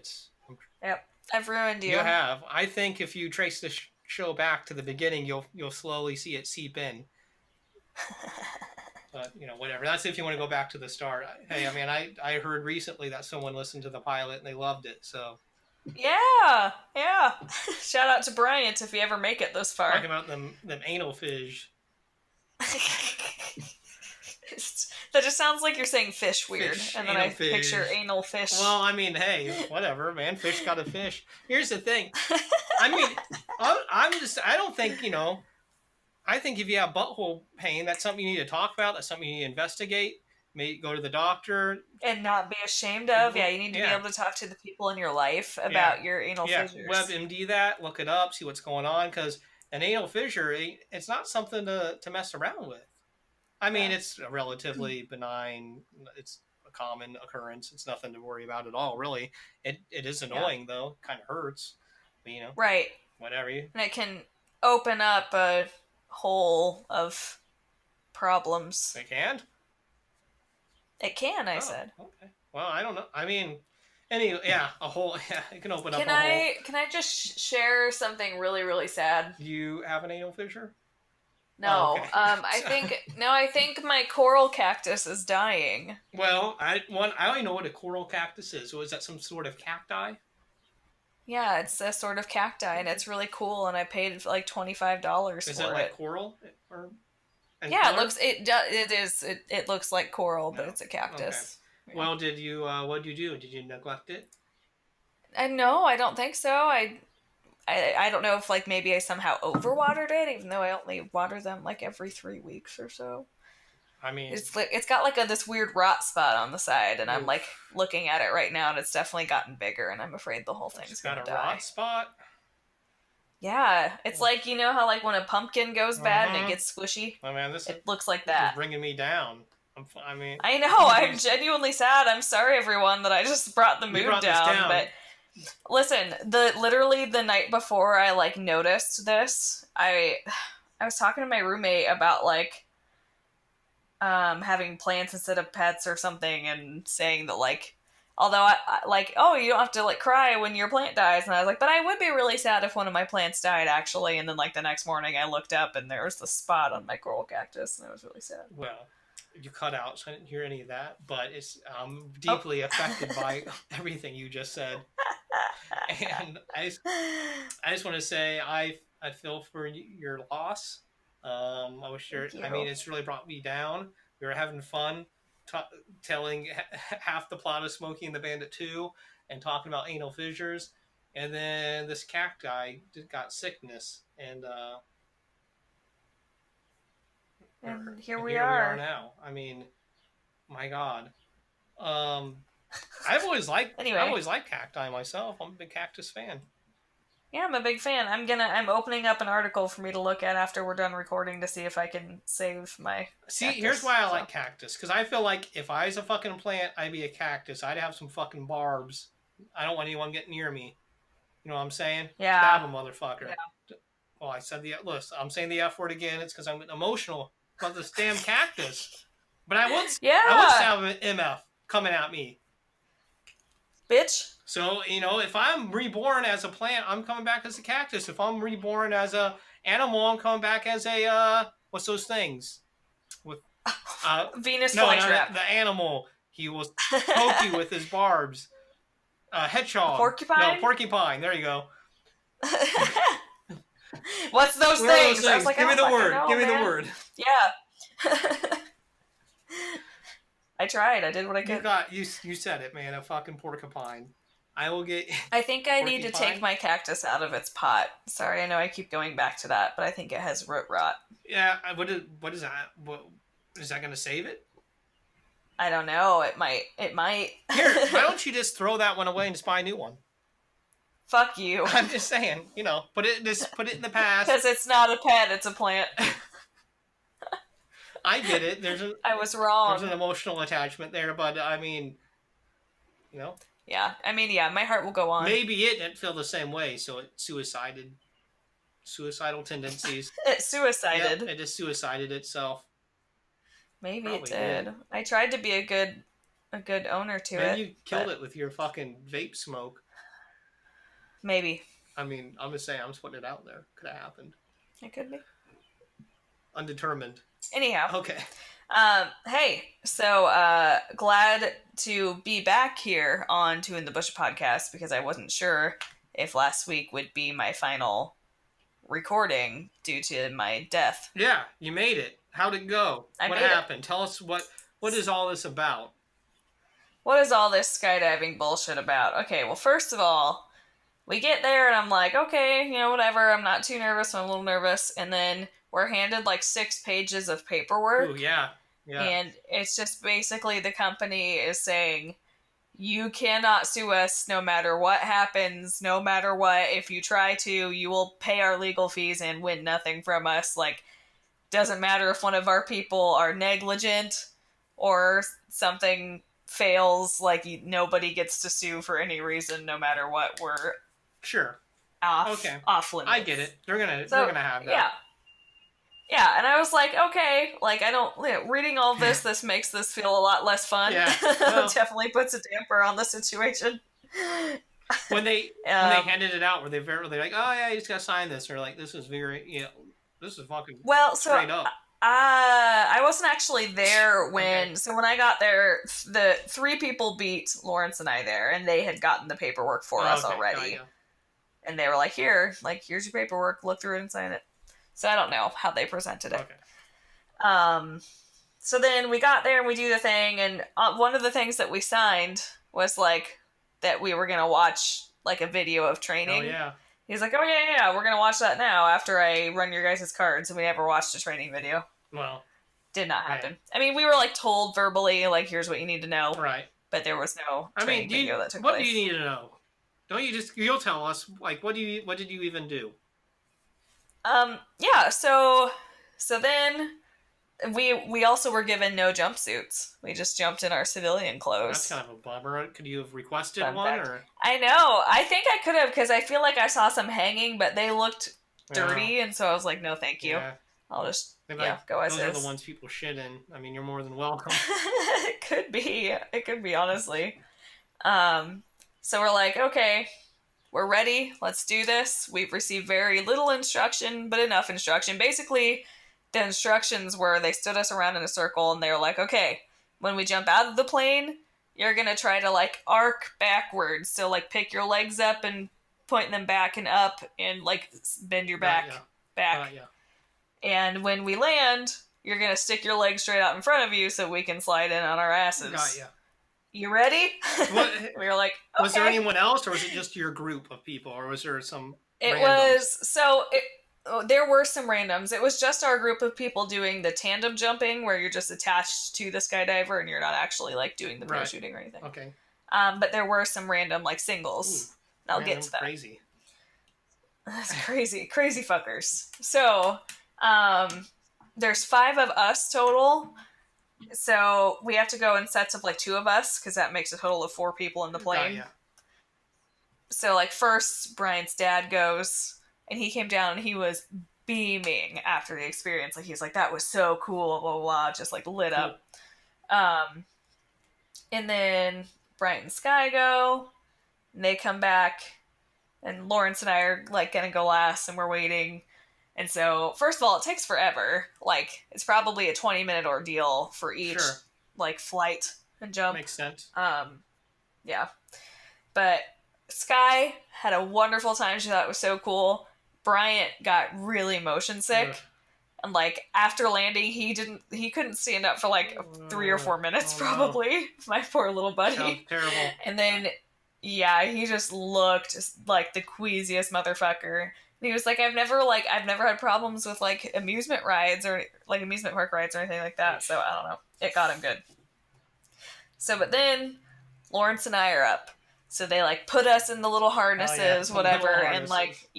Yep, I've ruined you. You have. I think if you trace the show back to the beginning, you'll slowly see it seep in. But whatever. That's if you want to go back to the start. Hey, I mean, I heard recently that someone listened to the pilot and they loved it. So. Yeah. Shout out to Bryant if you ever make it this far. Talking about them anal fish. That just sounds like you're saying fish weird, and then I fish. picture anal fish. Well, I mean, hey, whatever, man. Fish got a fish. Here's the thing. I mean, I don't think, I think if you have butthole pain, that's something you need to talk about. That's something you need to investigate. Maybe go to the doctor. And not be ashamed of. Yeah, you need to be able to talk to the people in your life about your anal fissures. WebMD that, look it up, see what's going on, because an anal fissure, it's not something to mess around with. I mean, it's a relatively benign, it's a common occurrence. It's nothing to worry about at all, really. It is annoying, though. Kind of hurts. But, right. Whatever. And it can open up a hole of problems. It can? It can, I said. Okay. Well, I don't know. I mean, anyway, a hole. Yeah, it can open up a hole. Can I just share something really, really sad? You have an anal fissure? No. Okay. I think my coral cactus is dying. Well, I only know what a coral cactus is. So is that some sort of cacti? Yeah, it's a sort of cacti, and it's really cool. And I paid like $25 for it. Is it like coral? Yeah, it looks like coral, but it's a cactus. Okay. Well, what did you do? Did you neglect it? No, I don't think so. I don't know if maybe I somehow overwatered it, even though I only water them every 3 weeks or so. I mean, it's got this weird rot spot on the side, and I'm looking at it right now, and it's definitely gotten bigger, and I'm afraid the whole thing's gonna die. It's got a rot spot. Yeah, it's how when a pumpkin goes bad and it gets squishy. Oh man, it looks like that. Is bringing me down. I know. I'm genuinely sad. I'm sorry, everyone, that I just brought the mood down. But listen, literally the night before I noticed this, I was talking to my roommate about having plants instead of pets or something, and saying that although you don't have to cry when your plant dies, and I was like, but I would be really sad if one of my plants died actually. And then the next morning I looked up and there was the spot on my coral cactus, and I was really sad. Well, you cut out, so I didn't hear any of that, but I'm deeply affected by everything you just said. And I just want to say I feel for your loss. I wish it's really brought me down. We were having fun telling half the plot of Smokey and the Bandit 2 and talking about anal fissures, and then this cacti got sickness, and here we are now. I mean, my God. I've always liked cacti myself. I'm a big cactus fan. Yeah, I'm a big fan. I'm opening up an article for me to look at after we're done recording to see if I can save my cactus. Here's why I like cactus. Because I feel like if I was a fucking plant, I'd be a cactus. I'd have some fucking barbs. I don't want anyone getting near me. You know what I'm saying? Yeah. Stab a motherfucker. Yeah. Well, I said I'm saying the F word again. It's because I'm emotional about this damn cactus. But I would stab an MF coming at me. bitch. So, if I'm reborn as a plant, I'm coming back as a cactus. If I'm reborn as a animal, I'm coming back as a, what's those things? With Venus no, flytrap. the animal. He will poke you with his barbs. Hedgehog. Porcupine? No, porcupine. There you go. What's those things? I was like, give me the word. Know, give me man. the word. Yeah. I tried. I did what I could. You said it, man. A fucking porcupine. I will get. I think I need to take my cactus out of its pot. Sorry, I know I keep going back to that, but I think it has root rot. Yeah. What is that? What is that going to save it? I don't know. It might. Here, why don't you just throw that one away and just buy a new one? Fuck you. I'm just saying. Put it in the past. Because it's not a pet. It's a plant. I get it. I was wrong. There's an emotional attachment there, but I mean, Yeah, my heart will go on. Maybe it didn't feel the same way, so it suicidal tendencies. It suicided. Yep, it just suicided itself. Maybe probably it did. I tried to be a good owner to it. You killed it with your fucking vape smoke. Maybe. I mean, I'm just saying, I'm just putting it out there. Could have happened. It could be. Undetermined. Anyhow. Okay. Hey, so glad to be back here on Two in the Bush podcast because I wasn't sure if last week would be my final recording due to my death. Yeah, you made it. How'd it go? What happened? Tell us what is all this about? What is all this skydiving bullshit about? Okay, well, first of all, we get there and I'm like, okay, whatever. I'm not too nervous. I'm a little nervous. And then we're handed like 6 pages of paperwork. Ooh, yeah. Yeah. And it's just basically the company is saying, you cannot sue us no matter what happens, no matter what. If you try to, you will pay our legal fees and win nothing from us. Like, doesn't matter if one of our people are negligent or something fails, like nobody gets to sue for any reason, no matter what. We're sure off limits. I get it. They're gonna have that. Yeah, and I was like, okay, like reading all this makes this feel a lot less fun. Yeah, well, definitely puts a damper on the situation. When they handed it out, were they like, oh yeah, you just gotta sign this, or like this is this is fucking straight up. I wasn't actually there when I got there, the 3 people beat Lawrence and I there, and they had gotten the paperwork for us already. And they were like, here's your paperwork, look through it and sign it. So I don't know how they presented it. Okay. So then we got there and we do the thing, and one of the things that we signed was like that we were gonna watch like a video of training. Oh yeah. He's like, oh yeah, we're gonna watch that now after I run your guys' cards, and we never watched a training video. Well, did not happen. Right. I mean, we were like told verbally, like, here's what you need to know. Right. But there was no training video that took place. What do you need to know? Don't you you'll tell us, like, what did you even do? Yeah, so then we also were given no jumpsuits. We just jumped in our civilian clothes. That's kind of a bummer. Could you have requested one? Or? I know. I think I could have, because I feel like I saw some hanging, but they looked dirty, and so I was like, no, thank you. Yeah. I'll just go as is. Those are the ones people shit in. I mean, you're more than welcome. It could be, honestly. So we're like, okay, we're ready. Let's do this. We've received very little instruction, but enough instruction. Basically, the instructions were they stood us around in a circle, and they were like, okay, when we jump out of the plane, you're going to try to, like, arc backwards. So, like, pick your legs up and point them back and up and, like, bend your back. And when we land, you're going to stick your legs straight out in front of you so we can slide in on our asses. Got ya. You ready? We were like, okay. Was there anyone else, or was it just your group of people, or was there some there were some randoms. It was just our group of people doing the tandem jumping, where you're just attached to the skydiver and you're not actually, like, doing the parachuting or anything. Okay. But there were some random, like, singles. Ooh, I'll get to that. Crazy. That's crazy fuckers. So, there's 5 of us total. So we have to go in sets of, like, 2 of us, because that makes a total of 4 people in the plane. Yeah. So, like, first, Brian's dad goes, and he came down, and he was beaming after the experience. Like, he's like, that was so cool, blah, blah, blah, just, like, lit up. And then Brian and Sky go, And they come back, and Lawrence and I are, like, gonna go last, and we're waiting. And so, first of all, it takes forever. Like, it's probably a 20-minute ordeal for each, like, flight and jump. Makes sense. Yeah. But Sky had a wonderful time. She thought it was so cool. Bryant got really motion sick. Ugh. And, like, after landing, he couldn't stand up for, like, 3 or 4 minutes, probably. No. My poor little buddy. Sounds terrible. And then, yeah, he just looked like the queasiest motherfucker. And he was like, I've never had problems with, like, amusement rides or, like, amusement park rides or anything like that. So, I don't know. It got him good. So, but then Lawrence and I are up. So they, like, put us in the little harnesses, whatever. Little harnesses. And, like,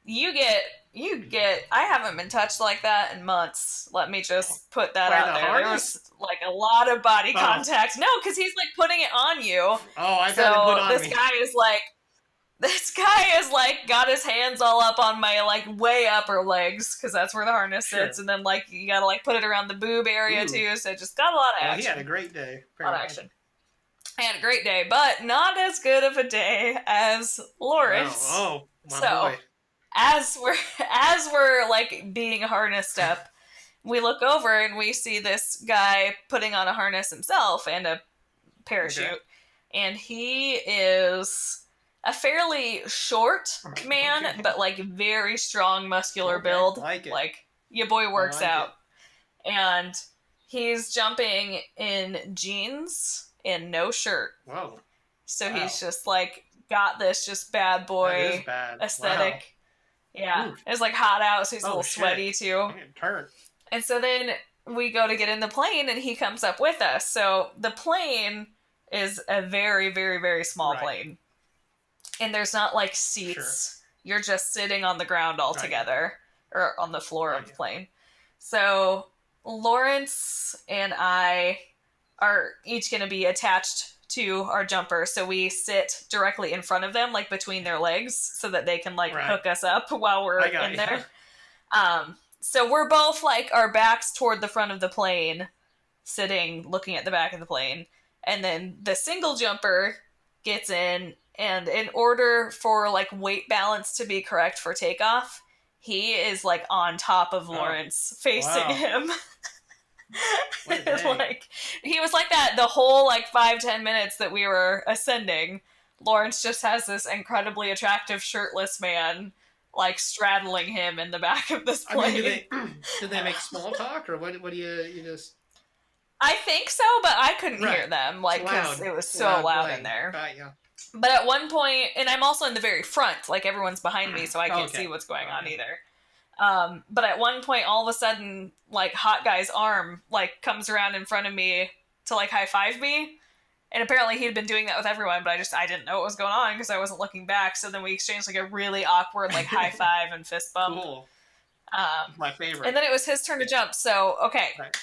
you get, I haven't been touched like that in months. Let me just put that out there. There was, like, a lot of body contact. No, because he's, like, putting it on you. Oh, I've had it put on me. This guy is, like, got his hands all up on my, like, way upper legs, because that's where the harness sits, and then, like, you gotta, like, put it around the boob area, too, so it just got a lot of action. He had a great day. A lot of action. I had a great day, but not as good of a day as Lawrence. Oh, my boy. As we're like being harnessed up, we look over and we see this guy putting on a harness himself and a parachute, and he is a fairly short man, but like very strong, muscular build. Like your boy works out, and he's jumping in jeans and no shirt. Whoa! So he's just like got this just bad boy aesthetic. Wow. Yeah, it was like hot out, so he's a little sweaty too. Turn. And so then we go to get in the plane, and he comes up with us. So the plane is a very, very, very small plane, and there's not like seats. You're just sitting on the ground all together, or on the floor of the plane. So Lawrence and I are each going to be attached to our jumper, so we sit directly in front of them, like between their legs, so that they can like hook us up while we're in there. So we're both like our backs toward the front of the plane, sitting looking at the back of the plane, and then the single jumper gets in, and in order for like weight balance to be correct for takeoff, he is like on top of Lawrence, facing him. Like he was like that the whole like 5-10 minutes that we were ascending. Lawrence just has this incredibly attractive shirtless man like straddling him in the back of this plane. I mean, did they make small talk, or what do you just? I think so, but I couldn't hear them, like, because it was so loud in there. But at one point, and I'm also in the very front, like everyone's behind me, so I can't see what's going on either. But at one point, all of a sudden, like, hot guy's arm, like, comes around in front of me to, like, high-five me. And apparently he'd been doing that with everyone, but I didn't know what was going on because I wasn't looking back. So then we exchanged, like, a really awkward, like, high-five and fist bump. Cool. My favorite. And then it was his turn to jump. So,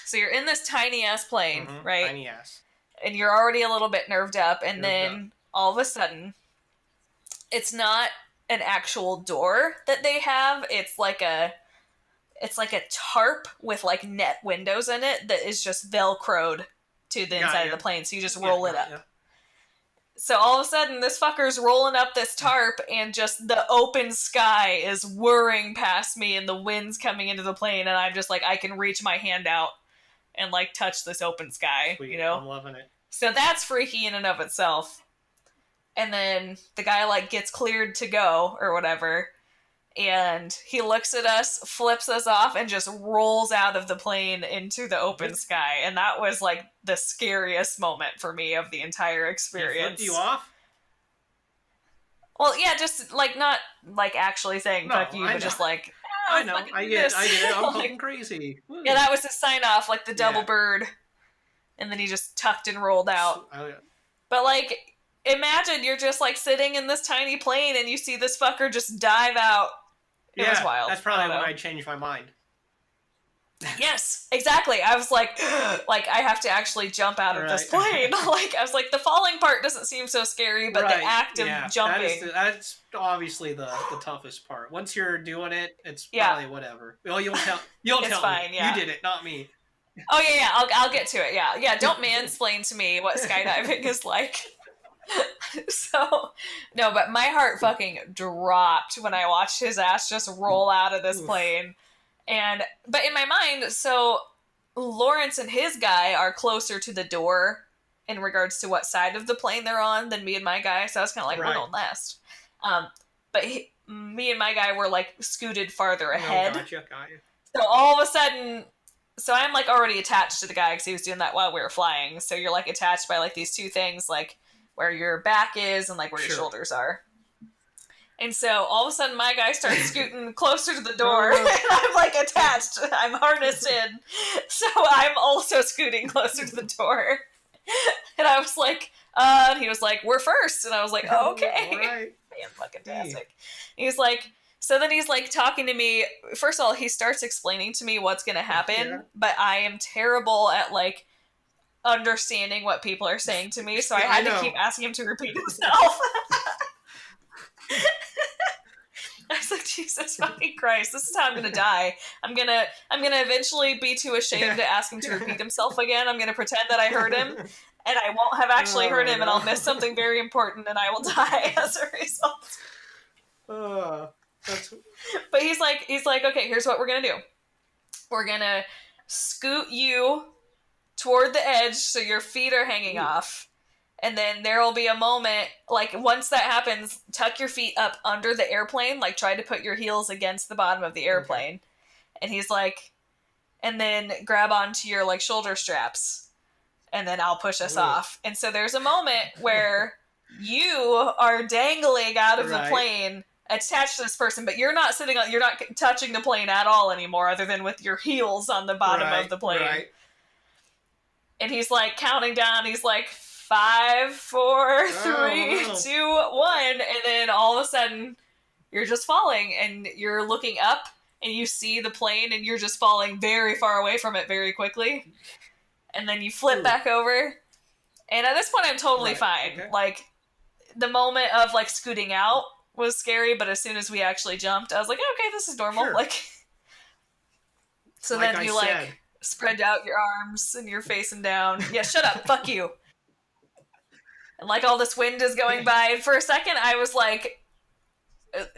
so you're in this tiny-ass plane, right? Tiny-ass. And you're already a little bit nerved up. And then all of a sudden, it's not an actual door that they have. It's like a tarp with like net windows in it that is just velcroed to the inside of the plane, so you just roll it up. So all of a sudden this fucker's rolling up this tarp, and just the open sky is whirring past me, and the wind's coming into the plane, and I'm just like, I can reach my hand out and like touch this open sky. Sweet. You know, I'm loving it. So that's freaky in and of itself. And then the guy, like, gets cleared to go, or whatever, and he looks at us, flips us off, and just rolls out of the plane into the open sky. And that was, like, the scariest moment for me of the entire experience. He flipped you off? Well, yeah, just, like, not, like, actually saying fuck you, but just, like, I know, I get it, I'm fucking crazy. Woo. Yeah, that was his sign-off, like, the double bird, and then he just tucked and rolled out. But, like, imagine you're just, like, sitting in this tiny plane and you see this fucker just dive out. It was wild. That's probably when I changed my mind. Yes, exactly. I was like, I have to actually jump out of this plane. Like, I was like, the falling part doesn't seem so scary, but the act of jumping. That's obviously the toughest part. Once you're doing it, it's probably whatever. Well, you'll tell fine, me. You did it, not me. Oh, yeah, I'll get to it, yeah. Yeah, don't mansplain to me what skydiving is like. So, no, but my heart fucking dropped when I watched his ass just roll out of this plane. But in my mind, so Lawrence and his guy are closer to the door in regards to what side of the plane they're on than me and my guy. So I was kind of like, we're going last. But me and my guy were like scooted farther ahead. Got you. So all of a sudden, so I'm like already attached to the guy because he was doing that while we were flying. So you're like attached by like these two things, like where your back is and like where your shoulders are. And so all of a sudden my guy starts scooting closer to the door and I'm like attached. I'm harnessed in. So I'm also scooting closer to the door. And I was like, and he was like, we're first. And I was like, oh, okay. Right. Man, fucking fantastic. He's like, so then he's like talking to me. First of all, he starts explaining to me what's going to happen, but I am terrible at like understanding what people are saying to me. So I had to keep asking him to repeat himself. I was like, Jesus fucking Christ, this is how I'm gonna die. I'm gonna eventually be too ashamed to ask him to repeat himself again. I'm gonna pretend that I heard him, and I won't have actually heard him, and I'll miss something very important, and I will die as a result. But he's like, okay, here's what we're gonna do. We're gonna scoot you toward the edge so your feet are hanging off. And then there will be a moment, like, once that happens, tuck your feet up under the airplane, like, try to put your heels against the bottom of the airplane. Okay. And he's like, and then grab onto your, like, shoulder straps, and then I'll push us off. And so there's a moment where you are dangling out of the plane, attached to this person, but you're not touching the plane at all anymore, other than with your heels on the bottom of the plane. Right. And he's, like, counting down, he's like, 5, 4, 3, 2, 1, and then all of a sudden you're just falling and you're looking up and you see the plane and you're just falling very far away from it very quickly, and then you flip back over, and at this point I'm totally fine. Okay. Like, the moment of like scooting out was scary, but as soon as we actually jumped, I was like, okay, this is normal. Sure. Like, so like then you like spread out your arms and you're facing down. Yeah, shut up, fuck you. And, like, all this wind is going by. And for a second, I was, like,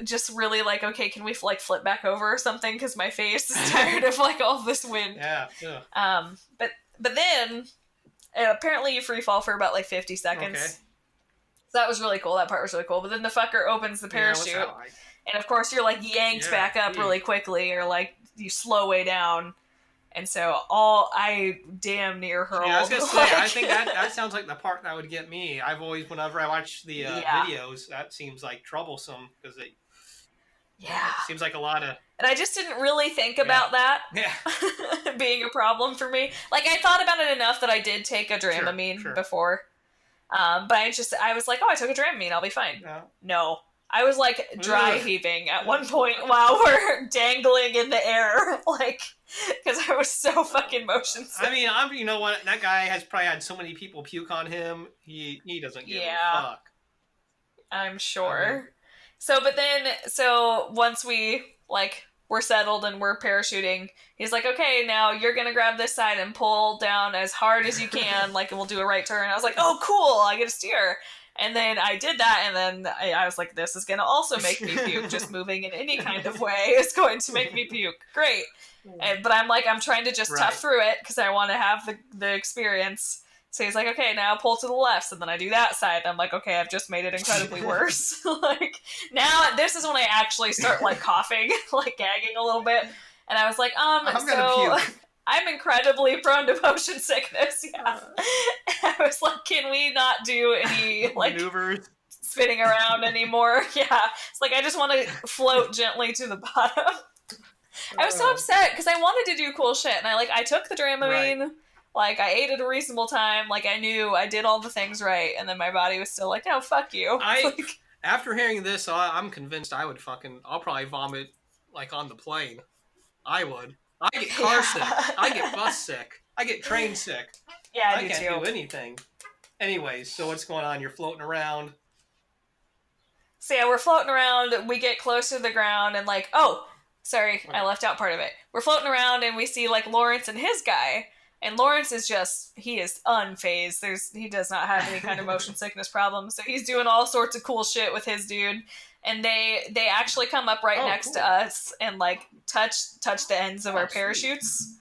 just really, like, okay, can we, like, flip back over or something? Because my face is tired of, like, all this wind. Yeah. But then, apparently you free fall for about, like, 50 seconds. Okay. So that was really cool. That part was really cool. But then the fucker opens the parachute. Yeah, and, of course, you're, like, yanked back up really quickly. Or, like, you slow way down. And so I damn near hurled. Yeah, I was gonna say, I think that sounds like the part that would get me. I've always, whenever I watch the videos, that seems like troublesome because it seems like a lot of. And I just didn't really think about that being a problem for me. Like, I thought about it enough that I did take a Dramamine before, but I was like, oh, I took a Dramamine, I'll be fine. No. I was, like, dry heaving at one point while we're dangling in the air, like, because I was so fucking motion sick. I mean, you know what? That guy has probably had so many people puke on him. He doesn't give a fuck. I'm sure. So once we, like, we're settled and we're parachuting, he's like, okay, now you're going to grab this side and pull down as hard as you can, like, and we'll do a right turn. I was like, oh, cool, I get to steer. And then I did that, and then I was like, this is going to also make me puke. Just moving in any kind of way is going to make me puke. Great. But I'm like, I'm trying to just tough through it because I want to have the experience. So he's like, okay, now pull to the left. So then I do that side. I'm like, okay, I've just made it incredibly worse. Like, now this is when I actually start, like, coughing, like, gagging a little bit. And I was like, I'm gonna puke. I'm incredibly prone to motion sickness, I was like, can we not do any, like, maneuvers, spinning around anymore? It's like, I just want to float gently to the bottom. I was so upset, because I wanted to do cool shit, and I took the Dramamine, like, I ate at a reasonable time, like, I knew I did all the things right, and then my body was still like, no, fuck you. After hearing this, I'm convinced I'll probably vomit, like, on the plane. I would. I get car sick. I get bus sick. I get train sick. Yeah, I can't do anything. Anyways, so what's going on? You're floating around. So yeah, we're floating around. We get close to the ground and like, oh, sorry, I left out part of it. We're floating around and we see like Lawrence and his guy And Lawrence is he is unfazed. He does not have any kind of motion sickness problems. So he's doing all sorts of cool shit with his dude. And they actually come up right next to us and like touch the ends of our parachutes.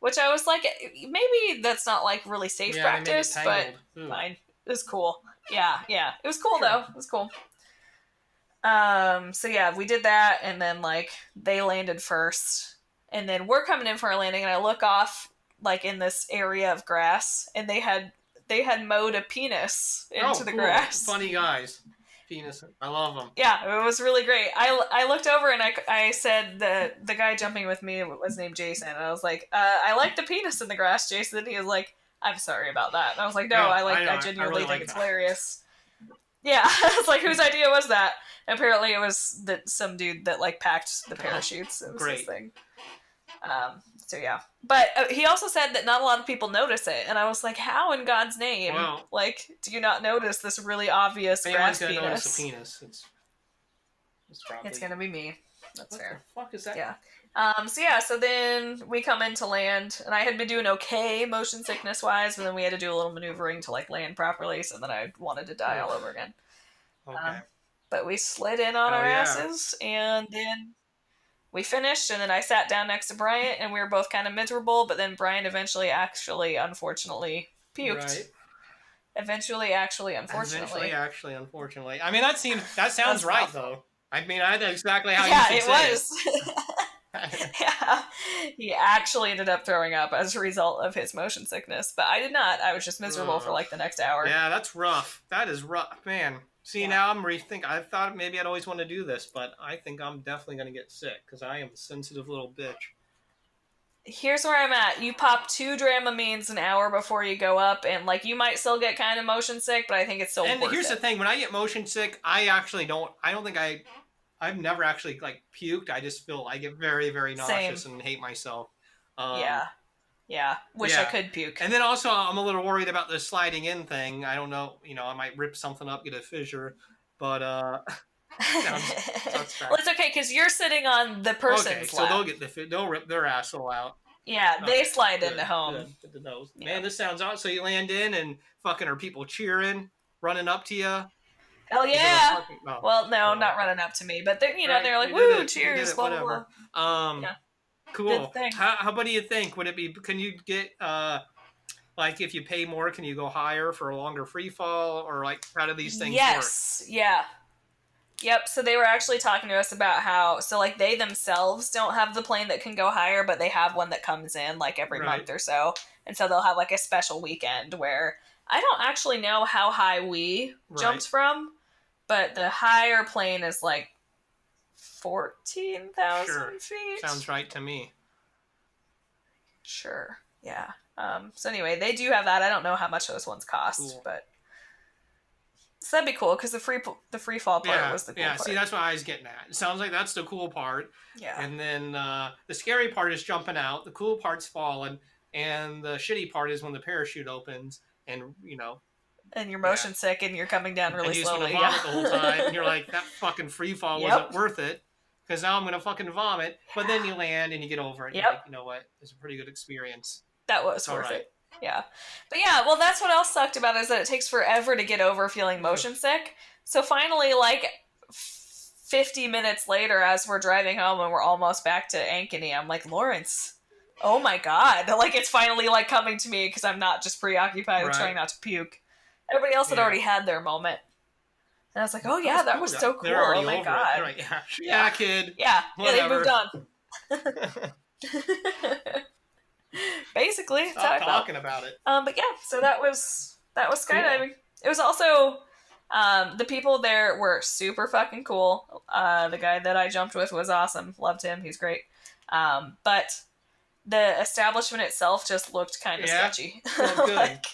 Which I was like, maybe that's not like really safe practice, but fine. It was cool. Yeah. It was cool though. It was cool. So yeah, we did that, and then like they landed first, and then we're coming in for our landing, and I look off like in this area of grass, and they had mowed a penis into the grass. Funny guys. Penis. I love them. Yeah, it was really great. I looked over and I said the guy jumping with me was named Jason, and I was like, I like the penis in the grass, Jason. And he was like, I'm sorry about that. And I was like, no, I genuinely think it's hilarious. Yeah, I was like, whose idea was that? And apparently it was some dude that like packed the parachutes. It was his thing. So yeah, but he also said that not a lot of people notice it, and I was like, how in God's name? Well, like, do you not notice this really obvious grass penis? Notice the penis. It's gonna be me. That's fair. What the fuck is that? Yeah. So then we come in to land, and I had been doing okay motion sickness wise, but then we had to do a little maneuvering to like land properly. So then I wanted to die all over again. Okay. But we slid in on our asses, and then we finished, and then I sat down next to Bryant, and we were both kind of miserable, but then Bryant eventually unfortunately puked. Right. Eventually, unfortunately. I mean, that sounds right, though. I mean, I know exactly how you should say it. Yeah, he actually ended up throwing up as a result of his motion sickness, but I did not. I was just miserable for like the next hour. Yeah, that's rough. That is rough, man. See, now I'm rethinking. I thought maybe I'd always want to do this, but I think I'm definitely going to get sick because I am a sensitive little bitch. Here's where I'm at. You pop 2 Dramamines an hour before you go up, and like you might still get kind of motion sick, but I think it's still worth it. And here's the thing: when I get motion sick, I've never actually like puked. I just feel I get very, very nauseous and hate myself. Yeah. Wish I could puke. And then also, I'm a little worried about the sliding in thing. I don't know. I might rip something up, get a fissure. But, well, it's okay, because you're sitting on the person's lap. So they'll rip their asshole out. Yeah, they slide into home. Good to know. Yeah. Man, this sounds awesome. So you land in, and fucking are people cheering, running up to you? Hell yeah! Well, no, not running up to me, but they're like, "Woo, cheers!" Blah blah blah. Cool. How about do you think? Would it be? Can you get like if you pay more, can you go higher for a longer free fall, or like how do these things work? Yes. Yeah. Yep. So they were actually talking to us about how like they themselves don't have the plane that can go higher, but they have one that comes in like every month or so, and so they'll have like a special weekend where I don't actually know how high we jumped from. But the higher plane is like 14,000 feet. Sounds right to me. Sure. Yeah. So anyway, they do have that. I don't know how much those ones cost, but so that'd be cool because the free fall part was the cool part. See, that's what I was getting at. It sounds like that's the cool part. Yeah. And then the scary part is jumping out. The cool part's falling, and the shitty part is when the parachute opens, and and you're motion sick, and you're coming down really slowly. And you just want to vomit the whole time, and you're like, that fucking free fall wasn't worth it, because now I'm going to fucking vomit. But then you land, and you get over it, and you're like, you know what? It's a pretty good experience. That was worth it. Yeah. But yeah, well, that's what else sucked about it, is that it takes forever to get over feeling motion sick. So finally, like, 50 minutes later, as we're driving home, and we're almost back to Ankeny, I'm like, Lawrence, oh my God. Like, it's finally, like, coming to me, because I'm not just preoccupied with trying not to puke. Everybody else had already had their moment. And I was like, oh yeah, that was so cool. Oh my God. Like, yeah, kid. Yeah, they moved on. Basically, that's how I felt. Talking about it. But yeah, so that was skydiving. Cool. It was also the people there were super fucking cool. The guy that I jumped with was awesome. Loved him. He's great. But the establishment itself just looked kind of sketchy. Oh, good. Like,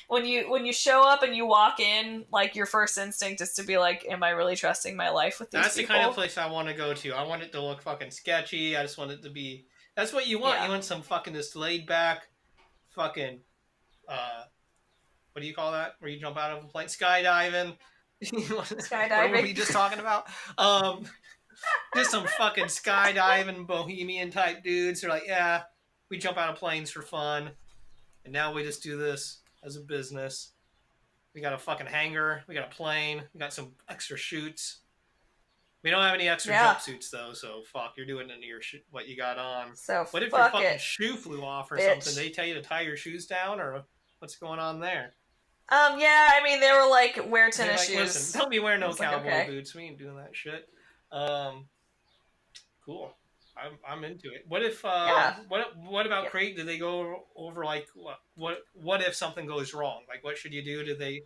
when you show up and you walk in, like, your first instinct is to be like, am I really trusting my life with these people? That's the kind of place I want to go to. I want it to look fucking sketchy. I just want it to be... That's what you want. Yeah. You want some fucking this laid back fucking... what do you call that? Where you jump out of a plane? Skydiving. Skydiving. What were you just talking about? Just some fucking skydiving bohemian type dudes. They're like, yeah, we jump out of planes for fun. and now we just do this as a business. We got a fucking hangar. We got a plane. We got some extra chutes. We don't have any extra jumpsuits though, so fuck. You're doing it in your what you got on. So what if your fucking it, shoe flew off or bitch. something? They tell you to tie your shoes down, or what's going on there? Yeah, I mean they were like wear tennis shoes. Listen, don't be wearing no cowboy boots. We ain't doing that shit. Cool. I'm into it. What if what about Crate? Did they go over like what if something goes wrong? Like what should you do? Did they?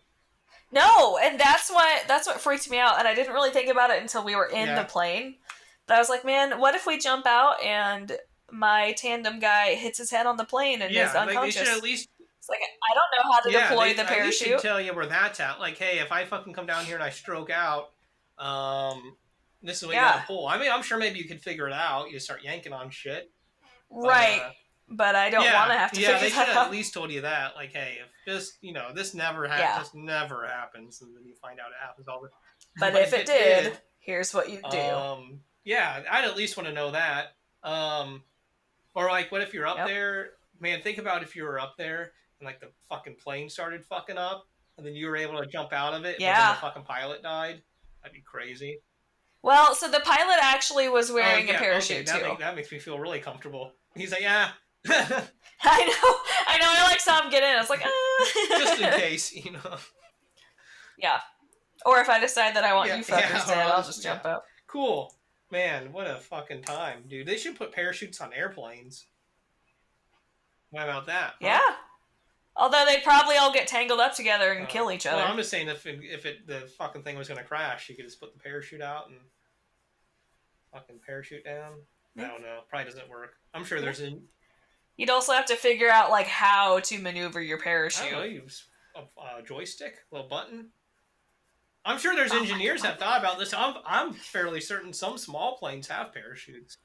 No, and that's what freaked me out, and I didn't really think about it until we were in the plane. But I was like, man, what if we jump out and my tandem guy hits his head on the plane and is unconscious? Like they should at least. It's like I don't know how to deploy the parachute. They should tell you where that's at. Like, hey, if I fucking come down here and I stroke out, this is what you gotta pull. I mean, I'm sure maybe you could figure it out. You start yanking on shit. Right. But I don't want to have to figure that out. Yeah, they should have at least told you that. Like, hey, if this, this never happens, and then you find out it happens all the time. But if it did, here's what you do. Yeah, I'd at least want to know that. Or like, what if you're up there? Man, think about if you were up there and like the fucking plane started fucking up, and then you were able to jump out of it, but then the fucking pilot died. That'd be crazy. Well, so the pilot actually was wearing a parachute too. That makes me feel really comfortable. He's like, yeah. I know. I like saw him get in. I was like, just in case, Yeah. Or if I decide that I want you fuckers dead, I'll just jump out. Cool. Man, what a fucking time, dude. They should put parachutes on airplanes. What about that? Huh? Yeah. Although they'd probably all get tangled up together and kill each other. Well, I'm just saying if the fucking thing was going to crash, you could just put the parachute out and fucking parachute down. I don't know. Probably doesn't work. I'm sure there's a... You'd also have to figure out like how to maneuver your parachute. I don't know, use a joystick, a little button. I'm sure there's engineers that thought about this. I'm fairly certain some small planes have parachutes.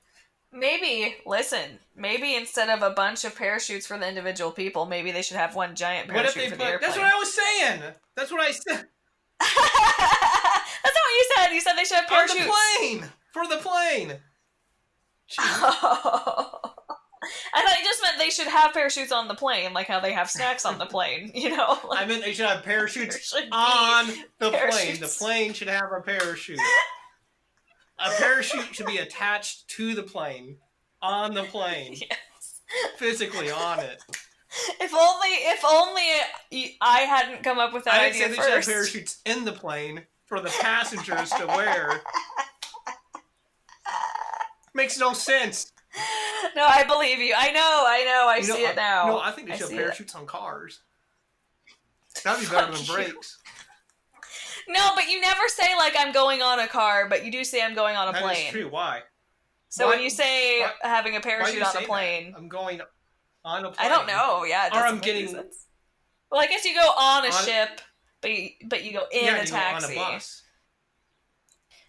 Maybe instead of a bunch of parachutes for the individual people, maybe they should have one giant parachute for the airplane. That's what I was saying. That's what I said. That's not what you said. You said they should have parachutes. On the plane! For the plane! I thought you just meant they should have parachutes on the plane, like how they have snacks on the plane, I meant they should have parachutes on the plane. The plane should have a parachute. A parachute should be attached to the plane. On the plane. Yes. Physically on it. If only I hadn't come up with that idea first. I said they should have parachutes in the plane for the passengers to wear. Makes no sense. No, I believe you. I know. I see it now. No, I think they should have parachutes on cars. That'd be better than brakes. No, but you never say, like, I'm going on a car, but you do say I'm going on a plane. That is true. Why? So when you say having a parachute on a plane... I'm going on a plane. I don't know. Yeah, it doesn't make sense. Well, I guess you go on a ship, but you go in a taxi. Go on a bus.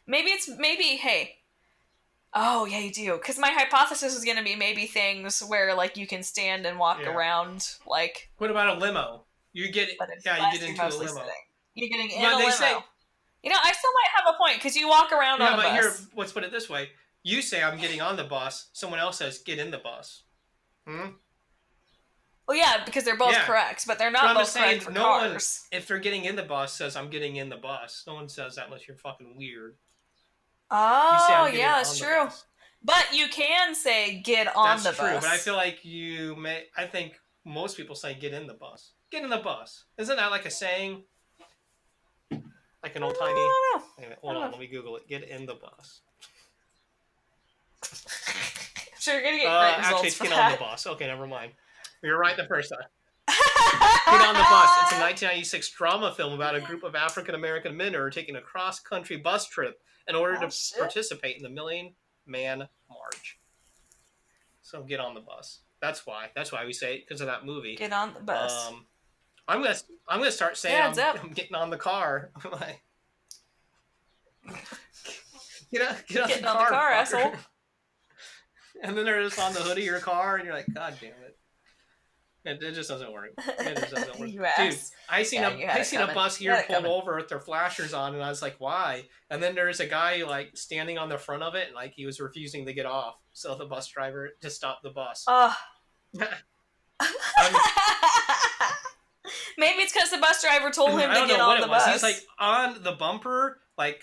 Hey... Oh, yeah, you do. Because my hypothesis is going to be maybe things where, like, you can stand and walk around, like... What about a limo? You get into a limo. Sitting. You're getting in a limo. Say, I still might have a point, because you walk around on a bus. Here, let's put it this way. You say, I'm getting on the bus. Someone else says, get in the bus. Well, yeah, because they're both correct, but they're not both correct for cars. If they're getting in the bus, says, I'm getting in the bus. No one says that unless you're fucking weird. Oh, yeah, that's true. But you can say, get on the bus. That's true, but I feel like I think most people say, get in the bus. Get in the bus. Isn't that like a saying? Like an old tiny... Hold on, let me Google it. Get in the bus. Sure, you're going to get great results actually, it's get on the bus. Okay, never mind. You're right the first time. Get on the Bus. It's a 1996 drama film about a group of African-American men who are taking a cross-country bus trip in order to participate in the Million Man March. So get on the bus. That's why we say it, because of that movie. Get on the bus. I'm gonna start saying I'm getting on the car. Like, get on the car, asshole. And then they're just on the hood of your car, and you're like, God damn it. It just doesn't work. Dude, I seen a bus here pulled over with their flashers on, and I was like, why? And then there's a guy like standing on the front of it, and like he was refusing to get off. So the bus driver just stopped the bus. Maybe it's because the bus driver told him to get on the bus. He's like on the bumper, like,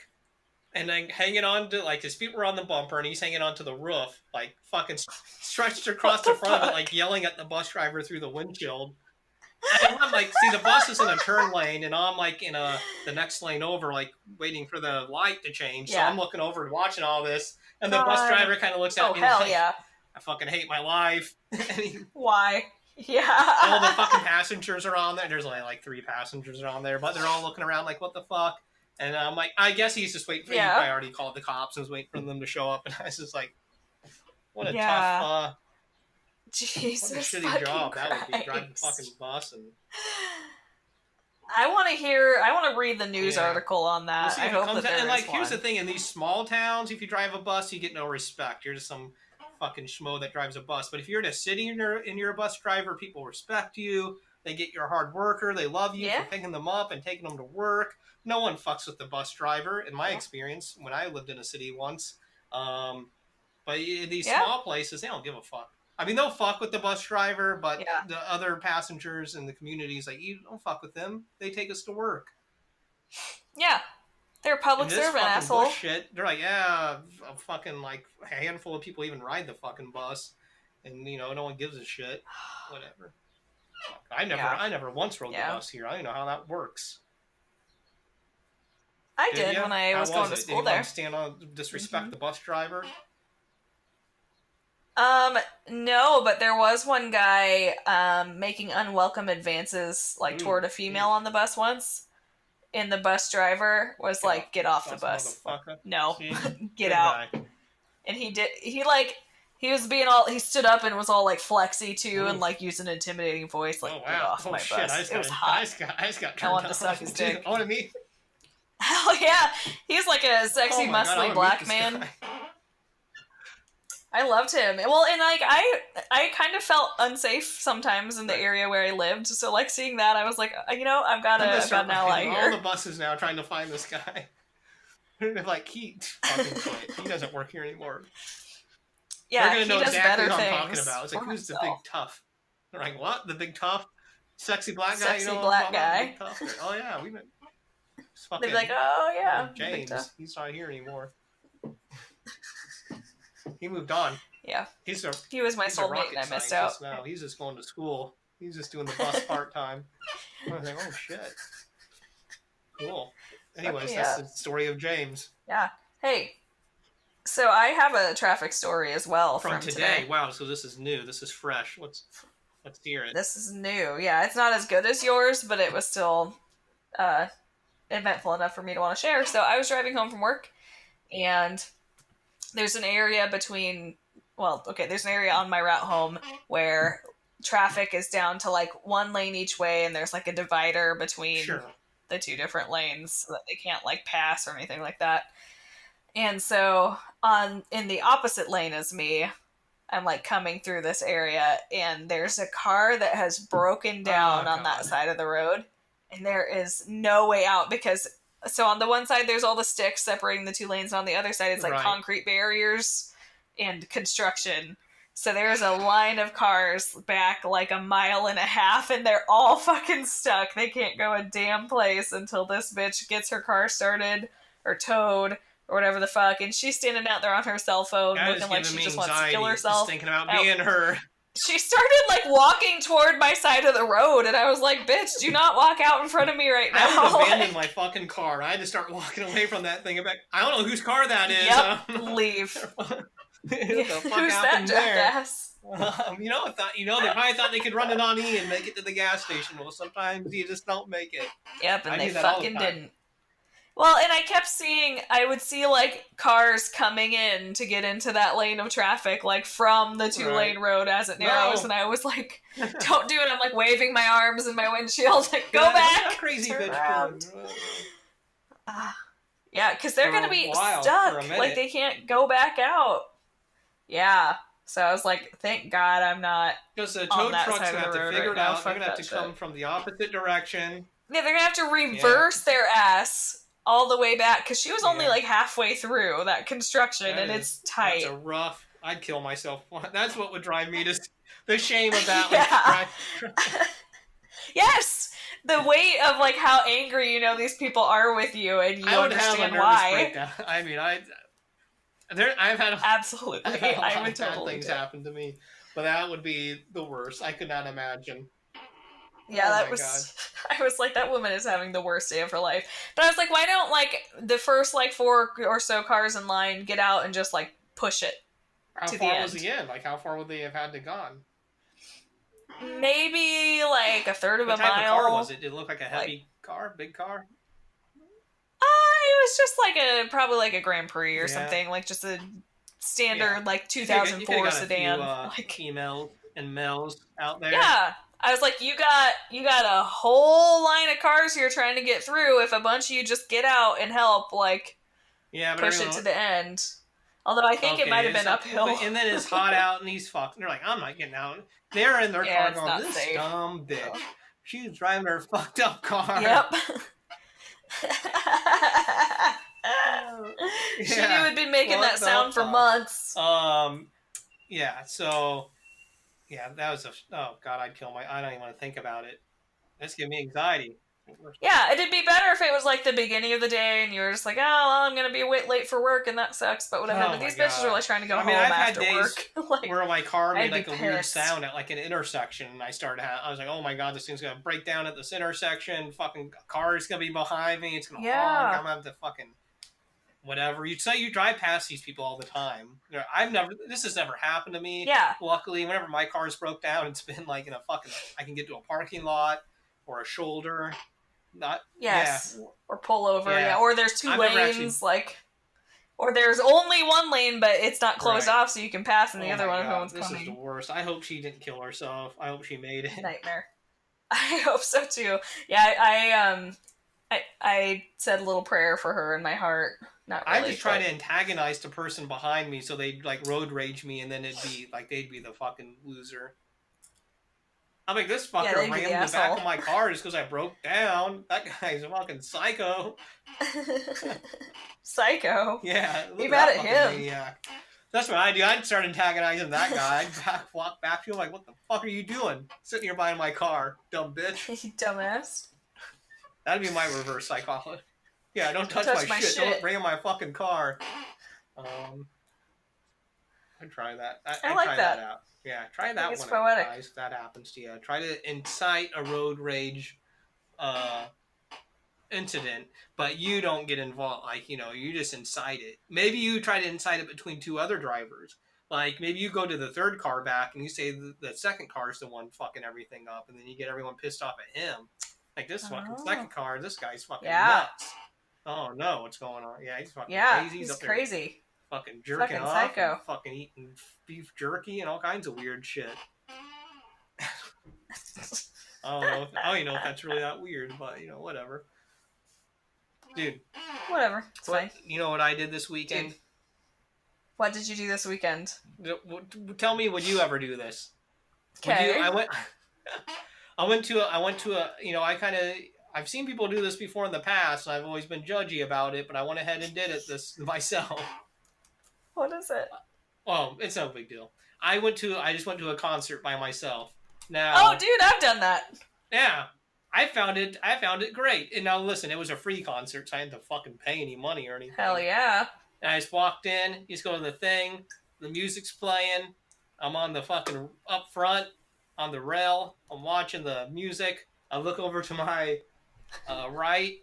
and then hanging on to, like, his feet were on the bumper and he's hanging onto the roof, like, fucking stretched across the front of it, like, yelling at the bus driver through the windshield. And I'm like, see, the bus is in a turn lane, and I'm like in the next lane over, like waiting for the light to change. So I'm looking over and watching all this, and the bus driver kind of looks at me and he's like, I fucking hate my life. Why? Yeah. All the fucking passengers are on there. There's only like 3 passengers on there, but they're all looking around like, what the fuck? And I'm like, I guess he's just waiting for you. I already called the cops and was waiting for them to show up, and I was just like, what a tough... Jesus, what a shitty job that would be, driving the fucking bus. And I want to read the news article on that. I hope that there is one. Here's the thing, in these small towns, if you drive a bus, you get no respect. You're just some fucking schmo that drives a bus. But if you're in a city and you're a bus driver, people respect you. They get you're a hard worker. They love you for picking them up and taking them to work. No one fucks with the bus driver, in my experience, when I lived in a city once. But in these small places, they don't give a fuck. I mean, they'll fuck with the bus driver, but the other passengers in the communities, like, you don't fuck with them. They take us to work. Yeah. They're a public servant, asshole. Bullshit. They're like, a fucking, like, a handful of people even ride the fucking bus. And, you know, no one gives a shit. Whatever. I never once rode the bus here. I don't know how that works. I did when I was going to school there. Stand on disrespect the bus driver? No, but there was one guy making unwelcome advances toward a female on the bus once, and the bus driver was like, "Get off the bus." No, get out. And he did. He was being all. He stood up and was all like flexy too, and like used an intimidating voice, like, "Get off my bus." It was hot. I just got I wanted to suck his dick. Oh, to me. Hell yeah, he's like a sexy, muscly black man. I loved him. Well, and like I kind of felt unsafe sometimes in the area where I lived. So like seeing that, I was like, I've got an ally here. All the buses now trying to find this guy. They're like, he fucking quit. He doesn't work here anymore. Yeah, they're gonna know does exactly better what things. I'm talking about. It's like, who's the big tough? They're like, what? The big tough, sexy black guy? Sexy black guy. Oh yeah, we met. They'd be like, oh yeah, James. He's not here anymore. He moved on. Yeah. He was my soulmate and I missed out. Now. He's just going to school. He's just doing the bus part-time. I was like, oh shit. Cool. Anyways, that's the story of James. Yeah. Hey, so I have a traffic story as well from today. Wow, so this is new. This is fresh. Let's hear it. This is new. Yeah, it's not as good as yours, but it was still eventful enough for me to want to share. So I was driving home from work, and there's an area there's an area on my route home where traffic is down to like one lane each way, and there's like a divider between the two different lanes so that they can't like pass or anything like that. And so in the opposite lane as me, I'm like coming through this area, and there's a car that has broken down on that side of the road, and there is no way out because so on the one side, there's all the sticks separating the two lanes, and on the other side, it's like concrete barriers and construction. So there's a line of cars back like 1.5 miles, and they're all fucking stuck. They can't go a damn place until this bitch gets her car started or towed or whatever the fuck. And she's standing out there on her cell phone looking like she just wants to kill herself. Just thinking about being her. She started like walking toward my side of the road, and I was like, bitch, do not walk out in front of me right now. I would abandon my fucking car. I had to start walking away from that thing. I don't know whose car that is. Yep, leave. Who's that jackass? They probably thought they could run it on E and make it to the gas station. Well, sometimes you just don't make it. Yep, and they fucking didn't. Well, and I would see, like, cars coming in to get into that lane of traffic, like, from the two-lane road as it narrows, and I was like, don't do it. I'm, like, waving my arms in my windshield, like, go back! Crazy bitch. Yeah, because they're going to be stuck. Like, they can't go back out. Yeah. So I was like, thank God I'm not because the tow truck's going to have to figure it out. They're going to have to come from the opposite direction. Yeah, they're going to have to reverse their ass all the way back, because she was only like halfway through that construction, and it's tight. That's a rough... I'd kill myself. That's what would drive me to... The shame of that. Yes! the weight of like how angry these people are with you, and you I would have a understand nervous why. breakdown. I mean, I've had Absolutely, I've had a lot I would of bad totally things do it. happen to me, but that would be the worst. I could not imagine. Yeah, Oh that my was. God. I was like, that woman is having the worst day of her life. But I was like, why don't like the first like 4 or so cars in line get out and just like push it How to the far end? was the end? Like, how far would they have had to gone? Maybe like a third of What a type mile. of car was it? Did it look like a heavy car, big car? It was just like probably like a Grand Prix or Yeah. something, like just a standard like You 2004 got sedan. A few, females and males out there. Yeah, I was like, you got a whole line of cars here trying to get through. If a bunch of you just get out and help, like, but push it to the end. Although I think it might have been uphill. And then it's hot out and he's fucking. They're like, I'm not getting out. They're in their car going, this safe. dumb bitch. She's driving her fucked up car. Yep. She would be making that sound for months. Yeah, so that was oh God, I'd kill I don't even want to think about it. That's giving me anxiety. Yeah, it'd be better if it was like the beginning of the day and you were just like, oh, well, I'm gonna be late for work and that sucks, but whatever. But these bitches are like trying to go home after work. Like, where my car made like a weird sound at like an intersection, and I was like, oh my God, this thing's gonna break down at this intersection. Fucking car's gonna be behind me. It's gonna honk. I'm gonna have to fucking whatever. You drive past these people all the time. This has never happened to me. Yeah. Luckily, whenever my car's broke down, it's been like in a fucking. I can get to a parking lot or a shoulder. Or pull over. Or there's 2 lanes, or there's only 1 lane, but it's not closed off, so you can pass, and the other one, no one's coming. This is the worst. I hope she didn't kill herself. I hope she made it. Nightmare. I hope so too. Yeah, I said a little prayer for her in my heart. Not really. I just try to antagonize the person behind me, so they'd like road rage me, and then it'd be like they'd be the fucking loser. I'm like, this fucker rammed the back of my car just because I broke down. That guy's a fucking psycho. Psycho? Yeah. Be mad at him. Yeah. That's what I do. I'd start antagonizing that guy. I'd walk back to him like, what the fuck are you doing? Sitting here behind my car, dumb bitch. You dumbass. That'd be my reverse psychology. Yeah, don't touch my shit. Don't bring in my fucking car. I'd try that. I like try that out. Yeah, try that one out, guys, if that happens to you. Try to incite a road rage incident, but you don't get involved. Like, you just incite it. Maybe you try to incite it between 2 other drivers. Like, maybe you go to the 3rd car back and you say the 2nd car is the one fucking everything up, and then you get everyone pissed off at him. Like, this fucking 2nd car, this guy's fucking nuts. Oh, no, what's going on? Yeah, he's fucking crazy. He's crazy. Fucking jerking off, psycho. and fucking eating beef jerky and all kinds of weird shit. I don't even know if that's really that weird, but whatever. Dude. Whatever. It's fine. You know what I did this weekend? Dude. What did you do this weekend? Tell me, would you ever do this? Okay. I went to a, I've seen people do this before in the past, and I've always been judgy about it, but I went ahead and did it this myself. What is it? Well, it's no big deal. I just went to a concert by myself. Now, oh, dude, I've done that. Yeah, I found it great. And now listen, it was a free concert, so I didn't have to fucking pay any money or anything. Hell yeah. And I just walked in, you just go to the thing, the music's playing, I'm on the fucking up front, on the rail, I'm watching the music, I look over to my right,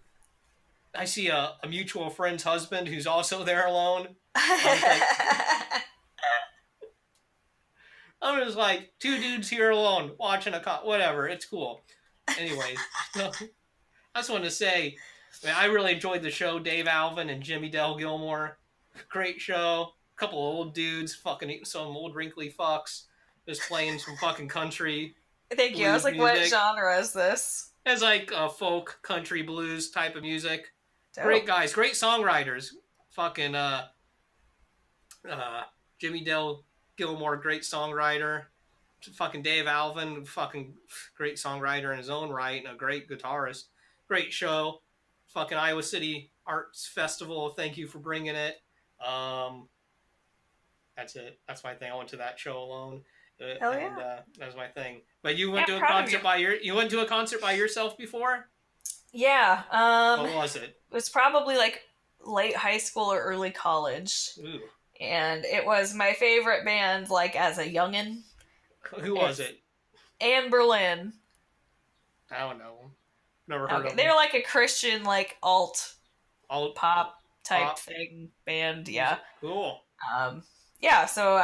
I see a mutual friend's husband who's also there alone. I'm just like, 2 dudes here alone, watching whatever, it's cool. Anyways, I just wanted to say, I really enjoyed the show. Dave Alvin and Jimmy Dale Gilmore, great show. A couple of old dudes, fucking some old wrinkly fucks, just playing some fucking country. Thank you. I was like, music. What genre is this? It's like folk, country, blues type of music. Dope. Great guys, great songwriters. Fucking Jimmy Dale Gilmore, great songwriter. Fucking Dave Alvin, fucking great songwriter in his own right and a great guitarist. Great show. Fucking Iowa City Arts Festival. Thank you for bringing it. That's it. That's my thing. I went to that show alone. Hell and yeah. that was my thing. But you went to a proud of concert you went to a concert by yourself before? Yeah. What was it? It was probably like late high school or early college. Ooh. And it was my favorite band, like, as a youngin'. Who was it? Anne Berlin. I don't know. Never heard of them. They were like a Christian, like, alt pop type pop thing band, yeah. Cool. Yeah, so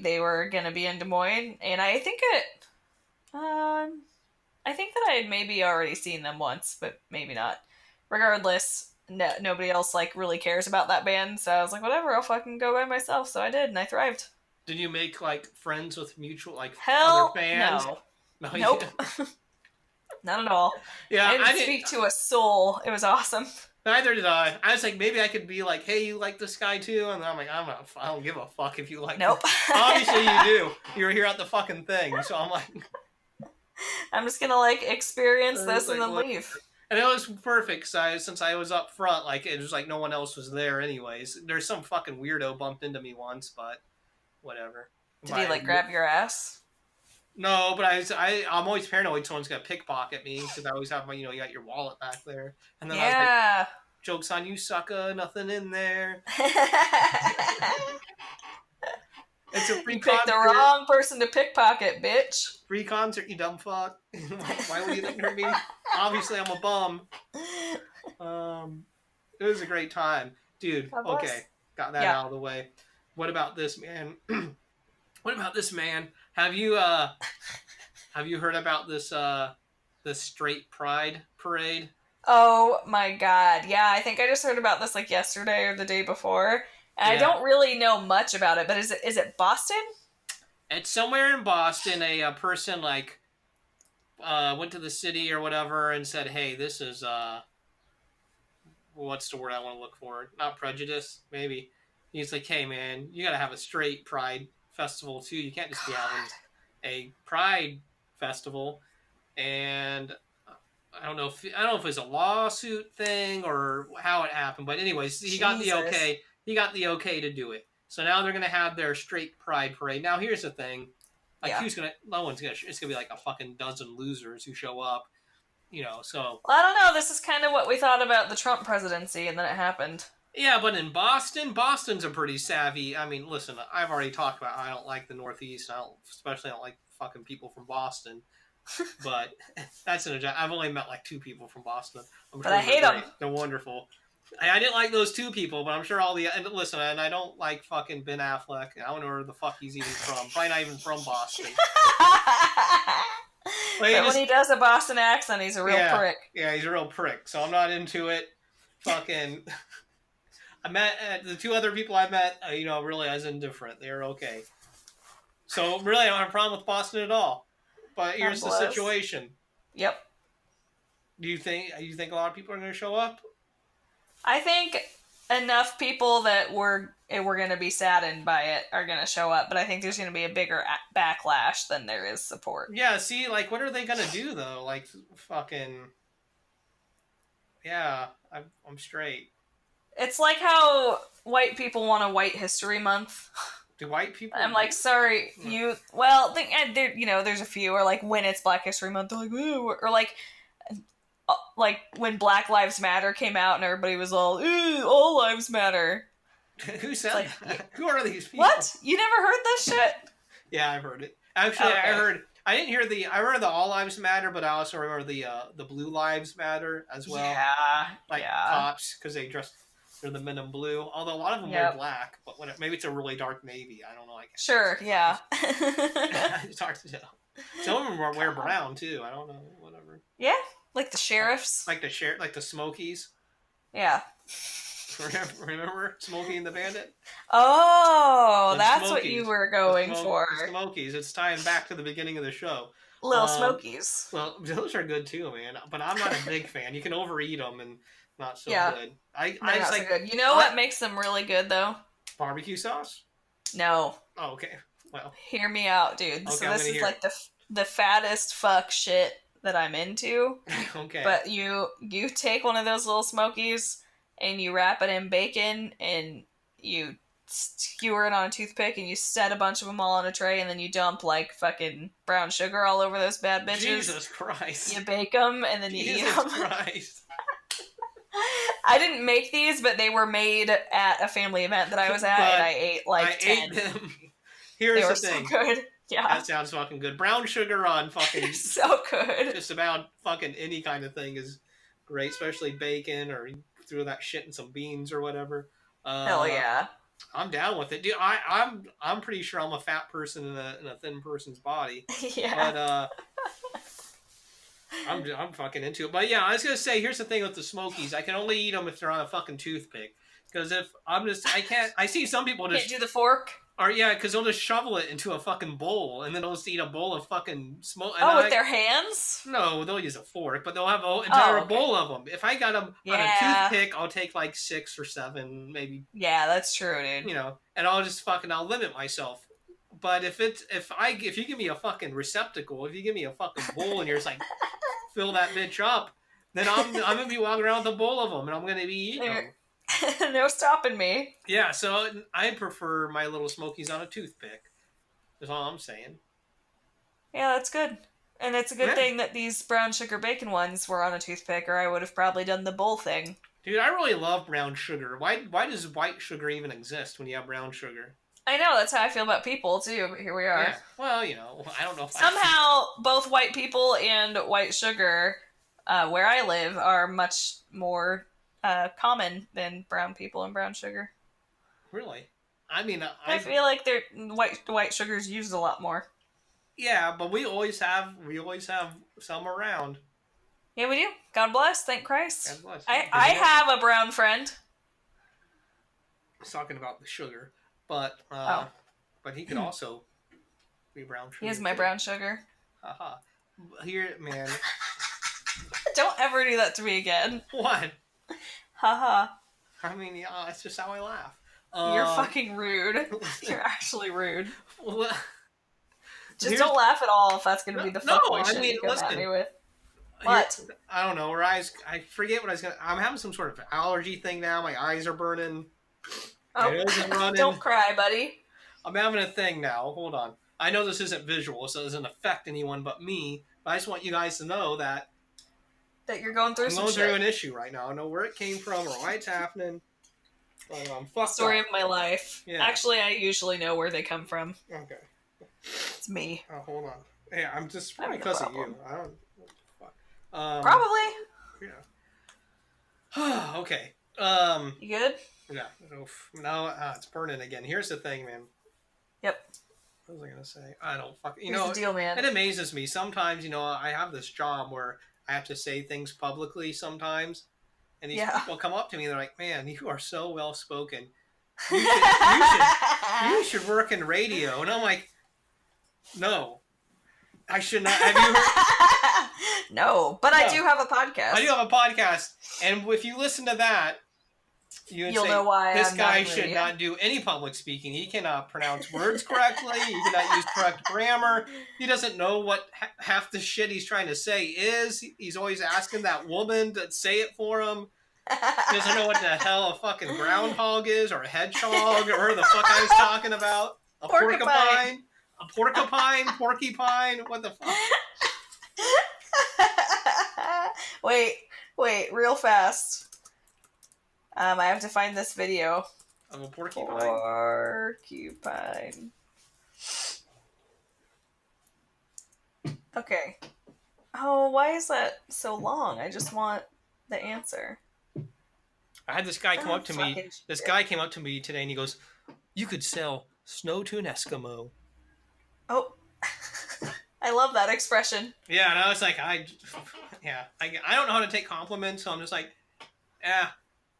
they were gonna be in Des Moines, and I think that I had maybe already seen them once, but maybe not. Regardless, nobody else like really cares about that band, so I was like, whatever, I'll fucking go by myself. So I did, and I thrived. Did you make like friends with mutual like Hell other fans? no. Nope. Not at all. Yeah, I didn't speak to a soul. It was awesome. Neither did I. I was like, maybe I could be like, hey, you like this guy too? And then I'm like, I don't give a fuck if you like Nope. Obviously you do. You were here at the fucking thing. So I'm like... I'm just gonna like experience this and then leave. And it was perfect since I was up front, like it was like no one else was there anyways. There's some fucking weirdo bumped into me once, but whatever. Did he like grab your ass? No, but I'm always paranoid someone's gonna pickpocket me because I always have my, you got your wallet back there. And then I was like, joke's on you, sucker, nothing in there. It's a free concert. You picked the wrong person to pickpocket, bitch. Free concert, you dumb fuck. Why would you think of me? Obviously, I'm a bum. It was a great time. Dude, okay. Got that out of the way. What about this, man? Have you heard about this straight pride parade? Oh my god. Yeah, I think I just heard about this like yesterday or the day before. And I don't really know much about it, but is it Boston? It's somewhere in Boston. A person like went to the city or whatever and said, "Hey, this is what's the word I want to look for? Not prejudice, maybe." He's like, "Hey, man, you got to have a straight pride festival too. You can't just be having a pride festival." And I don't know if it was a lawsuit thing or how it happened, but anyways, he got the okay. He got the okay to do it. So now they're going to have their straight pride parade. Now here's the thing. Like it's going to be like a fucking dozen losers who show up, so. Well, I don't know. This is kind of what we thought about the Trump presidency, and then it happened. Yeah, but in Boston's a pretty savvy. I mean, listen, I've already talked about how I don't like the Northeast. I don't like fucking people from Boston. But that's I've only met like 2 people from Boston. But I hate them. They're wonderful. I didn't like those 2 people, but I'm sure listen, and I don't like fucking Ben Affleck. I don't know where the fuck he's even from. Probably not even from Boston. But when he does a Boston accent, he's a real prick. Yeah, he's a real prick. So I'm not into it. Fucking... I met... the 2 other people I met, really as indifferent. They're okay. So really, I don't have a problem with Boston at all. But here's the situation. Yep. Do you think a lot of people are going to show up? I think enough people that were going to be saddened by it are going to show up, but I think there's going to be a bigger backlash than there is support. Yeah, see, like, what are they going to do, though? Like, fucking... Yeah, I'm straight. It's like how white people want a White History Month. Do white people... I'm like, sorry, you... Well, there's a few, or like, when it's Black History Month, they're like, ooh, or like when Black Lives Matter came out and everybody was all, ooh, all lives matter. Who said that? Who are these people? What? You never heard this shit? Yeah, I've heard it. Actually, okay. I remember the All Lives Matter, but I also remember the Blue Lives Matter as well. Yeah. Like cops, because they're the men in blue. Although a lot of them wear black, but maybe it's a really dark navy. I don't know. Sure, yeah. It's hard to tell. Some of them wear brown too. I don't know. Whatever. Yeah. Like the sheriffs? Like the Smokies? Yeah. Remember Smokey and The Bandit? Oh, that's Smokies. What you were going for. The Smokies. It's tying back to the beginning of the show. Little Smokies. Well, those are good too, man. But I'm not a big fan. You can overeat them and not so good. Not so good. You know what makes them really good, though? Barbecue sauce? No. Oh, okay. Well. Hear me out, dude. Okay, so this is like the fattest fuck shit that I'm into. Okay. But you take one of those little Smokies and you wrap it in bacon and you skewer it on a toothpick and you set a bunch of them all on a tray and then you dump like fucking brown sugar all over those bad bitches. Jesus Christ. You bake them and then you eat them. Jesus Christ. I didn't make these, but they were made at a family event that I was at, and I ate like 10. Ate them. Here's the thing. So good. Yeah. That sounds fucking good. Brown sugar on fucking... so good. Just about fucking any kind of thing is great, especially bacon, or you throw that shit in some beans or whatever. Hell yeah. I'm down with it. Dude, I'm pretty sure I'm a fat person in a thin person's body. Yeah. But, I'm fucking into it. But yeah, I was gonna say, here's the thing with the Smokies. I can only eat them if they're on a fucking toothpick. Because if I see some people just... Can't do the fork? Or yeah, because they'll just shovel it into a fucking bowl, and then they'll just eat a bowl of fucking smoke. Oh, with their hands? No, they'll use a fork, but they'll have an entire bowl of them. If I got them on a toothpick, I'll take like 6 or 7, maybe. Yeah, that's true, dude. You know, and I'll limit myself. But if you give me a fucking receptacle, if you give me a fucking bowl and you're just like, fill that bitch up, then I'm gonna be walking around with a bowl of them, and I'm gonna be eating them. No stopping me. Yeah, so I prefer my little Smokies on a toothpick. That's all I'm saying. Yeah, that's good. And it's a good thing that these brown sugar bacon ones were on a toothpick, or I would have probably done the bowl thing. Dude, I really love brown sugar. Why does white sugar even exist when you have brown sugar? I know, that's how I feel about people, too, but here we are. Yeah. Well, you know, I don't know if Somehow, both white people and white sugar, where I live, are much more common than brown people and brown sugar. Really? I mean, I feel like white sugar's used a lot more. Yeah, but we always have some around. Yeah, we do. God bless. Thank Christ. God bless. I have a brown friend. I was talking about the sugar, but he could also be brown sugar. He is my brown sugar. Haha. Here, man. Don't ever do that to me again. What? Haha. I mean, yeah, that's just how I laugh. You're fucking rude. You're actually rude. Well, just don't laugh at all if that's going to be the fuckboy shit you come at me with. What? I don't know. Her eyes... I forget what I was going to... I'm having some sort of allergy thing now. My eyes are burning. Oh, don't cry, buddy. I'm having a thing now. Hold on. I know this isn't visual, so it doesn't affect anyone but me. But I just want you guys to know that you're going through some shit. I'm going through an issue right now. I don't know where it came from or why it's happening. But I'm fucked Story up. of my life. Yeah. Actually, I usually know where they come from. Okay. It's me. Oh, hold on. Hey, I'm just probably because of you. I don't... Fuck. Probably. Yeah. Okay. You good? Yeah. Oof. No, it's burning again. Here's the thing, man. Yep. What was I going to say? I don't fucking... Here's the deal, man. It amazes me. Sometimes, I have this job where I have to say things publicly sometimes. And these people come up to me and they're like, man, you are so well spoken. You should work in radio. And I'm like, no. I should not. Have you heard? No, but I do have a podcast. I do have a podcast. And if you listen to that, you'll say, know why this guy should not do any public speaking. He cannot pronounce words correctly. He cannot use correct grammar. He doesn't know what half the shit he's trying to say is. He's always asking that woman to say it for him. He doesn't know what the hell a fucking groundhog is, or a hedgehog, or the fuck I was talking about. A porcupine. A porcupine? Porcupine? What the fuck? Wait, real fast. I have to find this video. Of a porcupine? Porcupine. Okay. Oh, why is that so long? I just want the answer. I had this guy come up to me. This guy came up to me today and he goes, "You could sell snow to an Eskimo." Oh. I love that expression. Yeah, and I was like, I don't know how to take compliments, so I'm just like, yeah,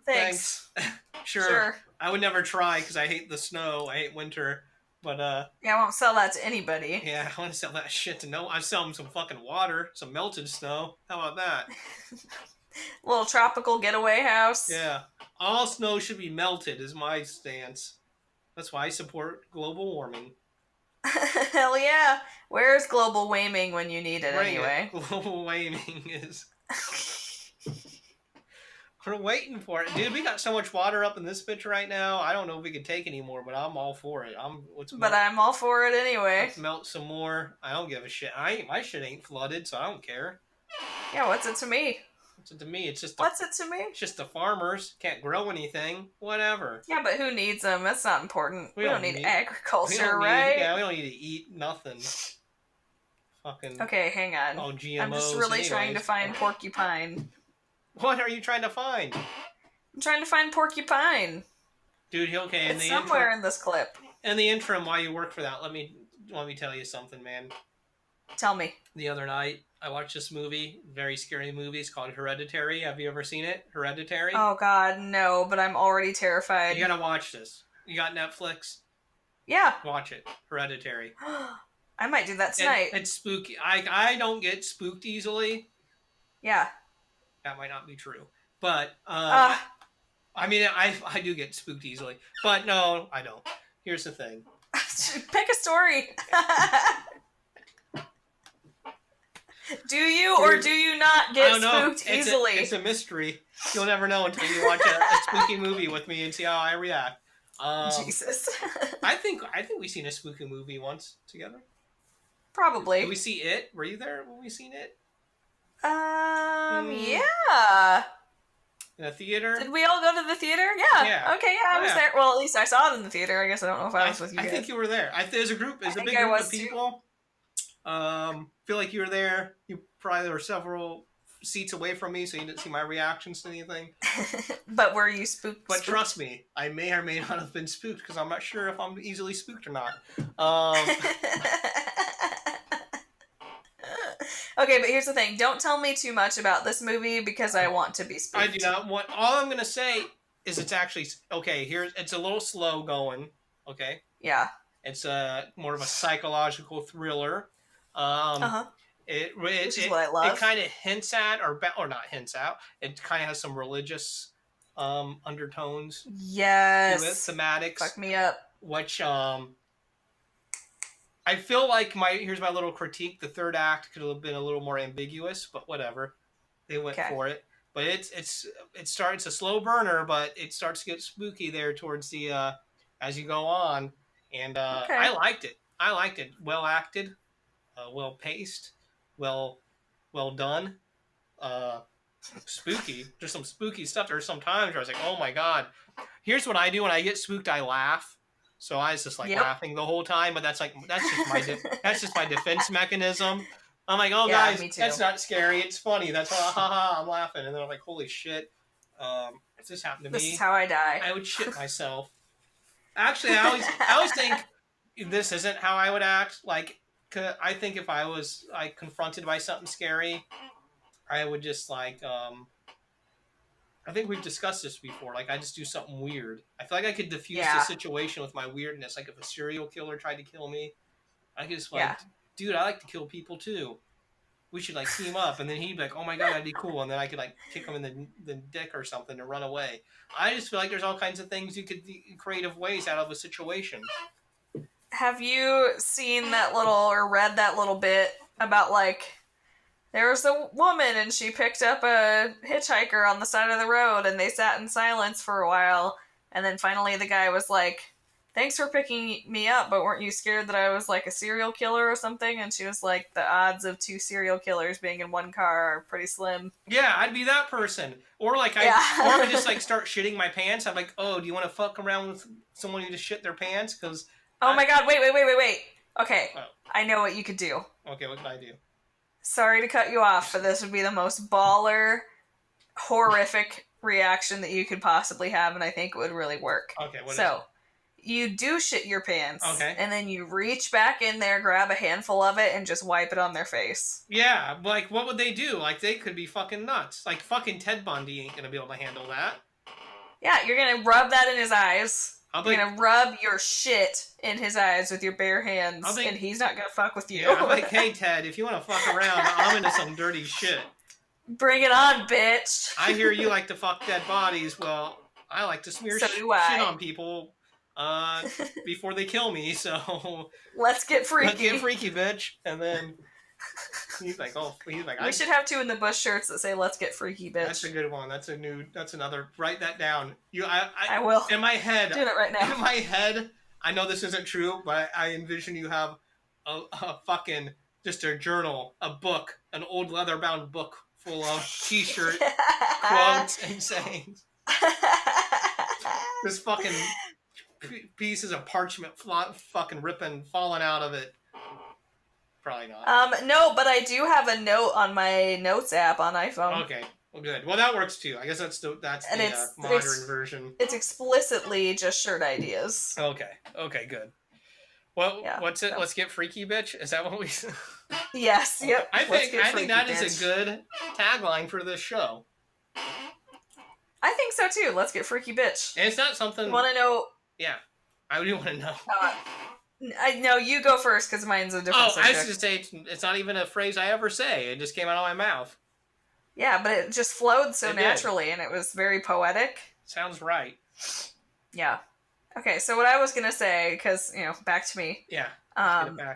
thanks. Sure. I would never try because I hate the snow. I hate winter. But, yeah, I won't sell that to anybody. Yeah, I want to sell that shit to I'd sell them some fucking water, some melted snow. How about that? Little tropical getaway house. Yeah. All snow should be melted is my stance. That's why I support global warming. Hell yeah. Where's global warming when you need it anyway? Global warming is... We're waiting for it. Dude, we got so much water up in this bitch right now. I don't know if we can take any more, but I'm all for it. I'm all for it anyway. Let's melt some more. I don't give a shit. My shit ain't flooded, so I don't care. Yeah, what's it to me? What's it to me? It's just what's it to me? It's just the farmers can't grow anything. Whatever. Yeah, but who needs them? That's not important. We don't need agriculture, right? Yeah, we don't need to eat nothing. Fucking. Okay, hang on. Oh, GMOs. I'm just really trying to find porcupine. What are you trying to find? I'm trying to find porcupine. Dude, okay. It's somewhere in this clip. In the interim, while you work for that, let me tell you something, man. Tell me. The other night, I watched this movie, very scary movie. It's called Hereditary. Have you ever seen it? Hereditary? Oh, God, no, but I'm already terrified. You gotta watch this. You got Netflix? Yeah. Watch it. Hereditary. I might do that tonight. It's spooky. I don't get spooked easily. Yeah. That might not be true. But, I mean, I do get spooked easily. But no, I don't. Here's the thing. Pick a story. Do you or do you not get spooked easily? It's a mystery. You'll never know until you watch a spooky movie with me and see how I react. Jesus. I think we've seen a spooky movie once together. Probably. Did we see it? Were you there when we seen it? Yeah. In a theater? Did we all go to the theater? Yeah. Okay, yeah, I was there. Well, at least I saw it in the theater. I guess I don't know if I was with you guys. I think you were there. There's a group. There's a big group of people. Feel like you were there. You probably were several seats away from me, so you didn't see my reactions to anything. But were you spooked? But trust me, I may or may not have been spooked because I'm not sure if I'm easily spooked or not. Okay, but here's the thing. Don't tell me too much about this movie because I want to be spooked. I do not want... All I'm going to say is it's actually... Okay, it's a little slow going. Okay? Yeah. It's more of a psychological thriller. Which is what I love. It kind of hints at, or not hints at, it kind of has some religious undertones. Yes. To it, thematics. Fuck me up. Which, I feel like here's my little critique. The third act could have been a little more ambiguous, but whatever. They went for it. But it's a slow burner, but it starts to get spooky there towards the as you go on. And I liked it. Well acted, well paced, well done. Spooky. There's some spooky stuff. There's some times where I was like, oh my god. Here's what I do when I get spooked. I laugh. So I was just laughing the whole time, but that's just my defense mechanism. I'm like, oh guys, that's not scary. It's funny. That's I'm laughing, and then I'm like, holy shit. If this happened to me, this is how I die. I would shit myself. Actually, I always think this isn't how I would act. Like, I think if I was confronted by something scary, I would just I think we've discussed this before. Like, I just do something weird. I feel like I could diffuse the situation with my weirdness. Like, if a serial killer tried to kill me, I could just dude, I like to kill people too. We should team up. And then he'd be like, oh my god, that'd be cool. And then I could kick him in the dick or something to run away. I just feel like there's all kinds of things you could creative ways out of a situation. Have you seen that or read that little bit about there was a woman and she picked up a hitchhiker on the side of the road and they sat in silence for a while, and then finally the guy was like, thanks for picking me up, but weren't you scared that I was a serial killer or something? And she was like, the odds of 2 serial killers being in one car are pretty slim. Yeah, I'd be that person. Or I just start shitting my pants. I'm like, oh, do you want to fuck around with someone who just shit their pants? Because my god, wait. Okay, I know what you could do. Okay, what can I do? Sorry to cut you off, but this would be the most baller, horrific reaction that you could possibly have, and I think it would really work. Okay, what is it? You do shit your pants, and then you reach back in there, grab a handful of it, and just wipe it on their face. Yeah, what would they do? They could be fucking nuts. Fucking Ted Bundy ain't gonna be able to handle that. Yeah, you're gonna rub that in his eyes. You're gonna rub your shit in his eyes with your bare hands, and he's not gonna fuck with you. Yeah, I'm like, hey Ted, if you wanna fuck around, I'm into some dirty shit. Bring it on, bitch. I hear you like to fuck dead bodies. Well, I like to smear shit on people before they kill me, so... Let's get freaky. Let's get freaky, bitch. And then... He's like, We should have 2 in the bush shirts that say "Let's get freaky, bitch." That's a good one. That's another. Write that down. I will. In my head. Doing it right now. In my head, I know this isn't true, but I envision you have a fucking just a journal, a book, an old leather-bound book full of T-shirt quotes and sayings. This fucking pieces of parchment fucking ripping, falling out of it. Probably not. No, but I do have a note on my notes app on iPhone. Okay, well, good. Well, that works too. I guess that's the modern version. It's explicitly just shirt ideas. Okay, good. Well, Yeah. What's it? Let's get freaky, bitch. Is that what we? Yes. Yep. I think that bitch. is a good tagline for this show. I think so too. Let's get freaky, bitch. And it's not something. You want to know? Yeah, I do want to know. No, you go first because mine's a different subject. I was just say it's not even a phrase I ever say. It just came out of my mouth. Yeah, but it just flowed so naturally, and it was very poetic. Sounds right. Yeah. Okay, so what I was gonna say, because back to me. Yeah.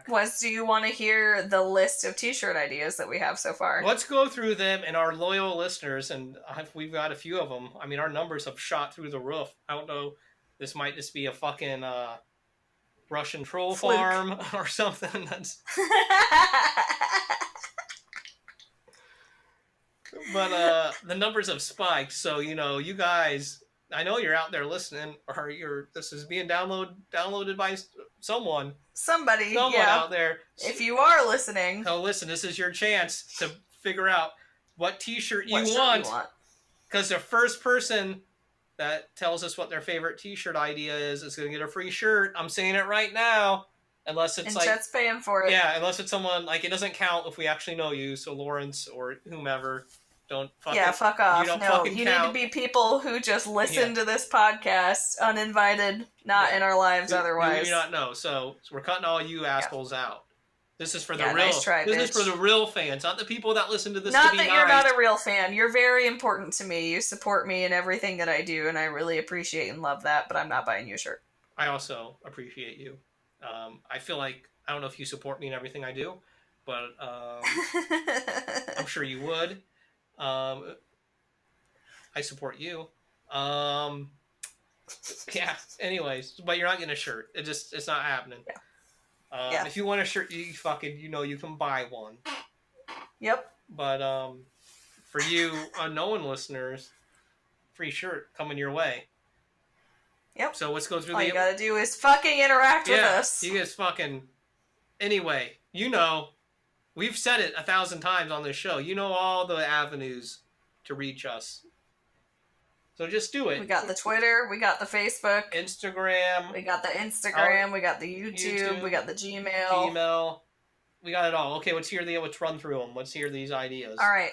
Was do you want to hear the list of T-shirt ideas that we have so far? Let's go through them, and our loyal listeners, and we've got a few of them. I mean, our numbers have shot through the roof. I don't know. This might just be a fucking Russian troll Fluke. farm or something. That's. But the numbers have spiked, so you guys. I know you're out there listening, or this is being downloaded by someone. Someone out there. If you are listening, listen. This is your chance to figure out what T-shirt you want. Because the first person that tells us what their favorite T-shirt idea is going to get a free shirt. I'm saying it right now. Unless it's and Chet's paying for it. Yeah, unless it's someone, it doesn't count if we actually know you. So Lawrence or whomever, fuck off. You need to be people who just listen to this podcast uninvited, not in our lives otherwise. We do not know. So we're cutting all you assholes out. This is for the real. Nice try, this is for the real fans, not the people that listen to this. Not that you're not a real fan. You're very important to me. You support me in everything that I do, and I really appreciate and love that. But I'm not buying you a shirt. I also appreciate you. I feel like I don't know if you support me in everything I do, but I'm sure you would. I support you. Yeah. Anyways, but you're not getting a shirt. It's not happening. Yeah. If you want a shirt, you can buy one. Yep. But for you unknown listeners, free shirt coming your way. Yep. So let's go through all you gotta do is fucking interact with us. You guys fucking. Anyway, we've said it 1,000 times on this show. You know all the avenues to reach us. So just do it. We got the Twitter, we got the Facebook, Instagram. We got the Instagram, we got the YouTube, we got the Gmail. We got it all. Okay, let's run through them. Let's hear these ideas. All right,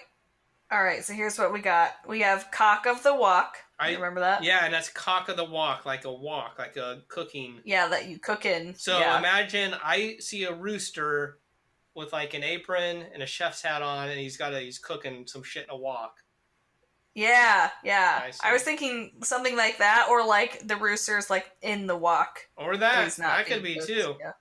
so here's what we got. We have Cock of the Walk. You remember that? Yeah, and that's cock of the walk, like a cooking. Yeah, that you cook in. So imagine I see a rooster with an apron and a chef's hat on, and he's cooking some shit in a wok. Yeah. I was thinking something like that, or the roosters in the wok. Or that could be too. Yeah.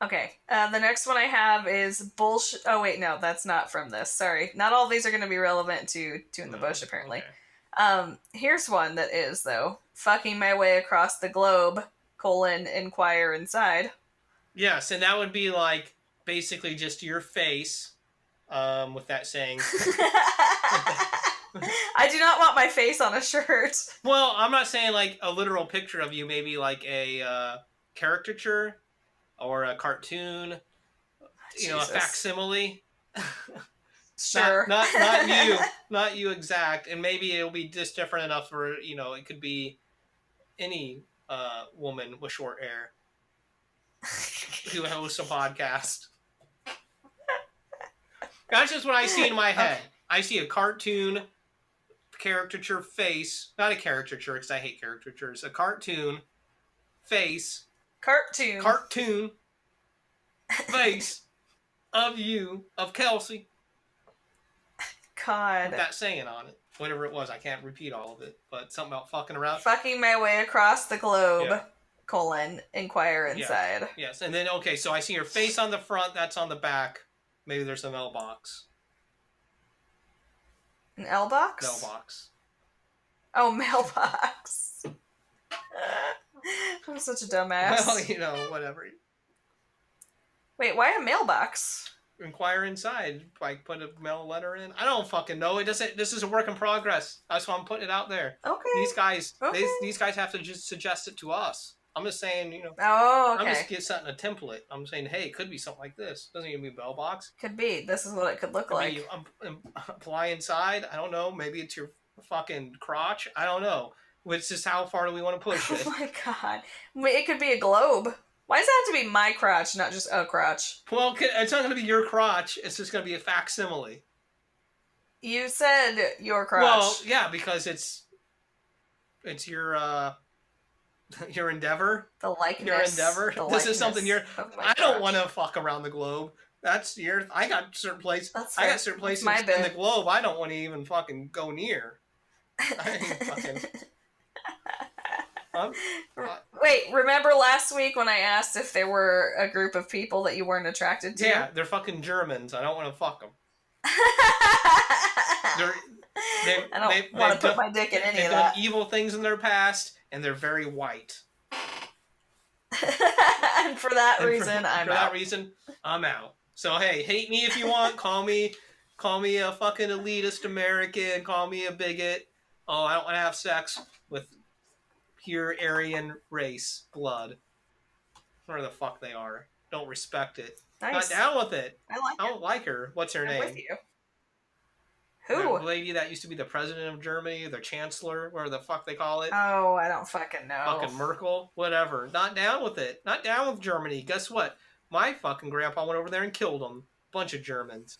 Okay. The next one I have is bullshit. Oh wait, no, that's not from this. Sorry, not all of these are going to be relevant to in the Bush apparently. Okay. Here's one that is though. Fucking my way across the globe. Inquire inside. Yes, and that would be basically just your face, with that saying. I do not want my face on a shirt. Well, I'm not saying a literal picture of you. Maybe a caricature. Or a cartoon, a facsimile. Sure. not you exact, and maybe it'll be just different enough for it could be any woman with short hair who hosts a podcast. That's just what I see in my head. I see a cartoon caricature face, not a caricature because I hate caricatures. A cartoon face. Cartoon face of Kelsey. God. With that saying on it. Whatever it was, I can't repeat all of it. But something about fucking around. Fucking my way across the globe. Inquire inside. Yes. And then, okay, so I see your face on the front, that's on the back. Maybe there's a mailbox. An L box? Mailbox. Oh, mailbox. I'm such a dumbass. Well, whatever. Wait, why a mailbox? Inquire inside. Like, put a mail letter in. I don't fucking know. This is a work in progress. That's why I'm putting it out there. Okay. These guys, these guys have to just suggest it to us. I'm just saying, Oh, okay. I'm just getting something a template. I'm saying, hey, it could be something like this. Doesn't even be a mailbox. Could be. This is what it could look like. Apply inside. I don't know. Maybe it's your fucking crotch. I don't know. It's just how far do we want to push it? Oh my god. It could be a globe. Why does it have to be my crotch, not just a crotch? Well, it's not going to be your crotch. It's just going to be a facsimile. You said your crotch. Well, yeah, because it's your your endeavor. The likeness. Your endeavor. This is something I don't want to fuck around the globe. That's I got certain places. I got certain places in the globe I don't want to even fucking go near. I ain't fucking. Wait, remember last week when I asked if there were a group of people that you weren't attracted to? Yeah, they're fucking Germans. I don't want to fuck them. I don't want to put my dick in any of that. They've done evil things in their past, and they're very white. And for that reason, I'm out. So hey, hate me if you want. Call me a fucking elitist American. Call me a bigot. Oh, I don't want to have sex with pure Aryan race blood. Whatever the fuck they are. Don't respect it. Nice. Not down with it. I don't like her. What's her name? With you. Who? The lady that used to be the president of Germany, the chancellor, whatever the fuck they call it. Oh, I don't fucking know. Fucking Merkel, whatever. Not down with it. Not down with Germany. Guess what? My fucking grandpa went over there and killed them. Bunch of Germans.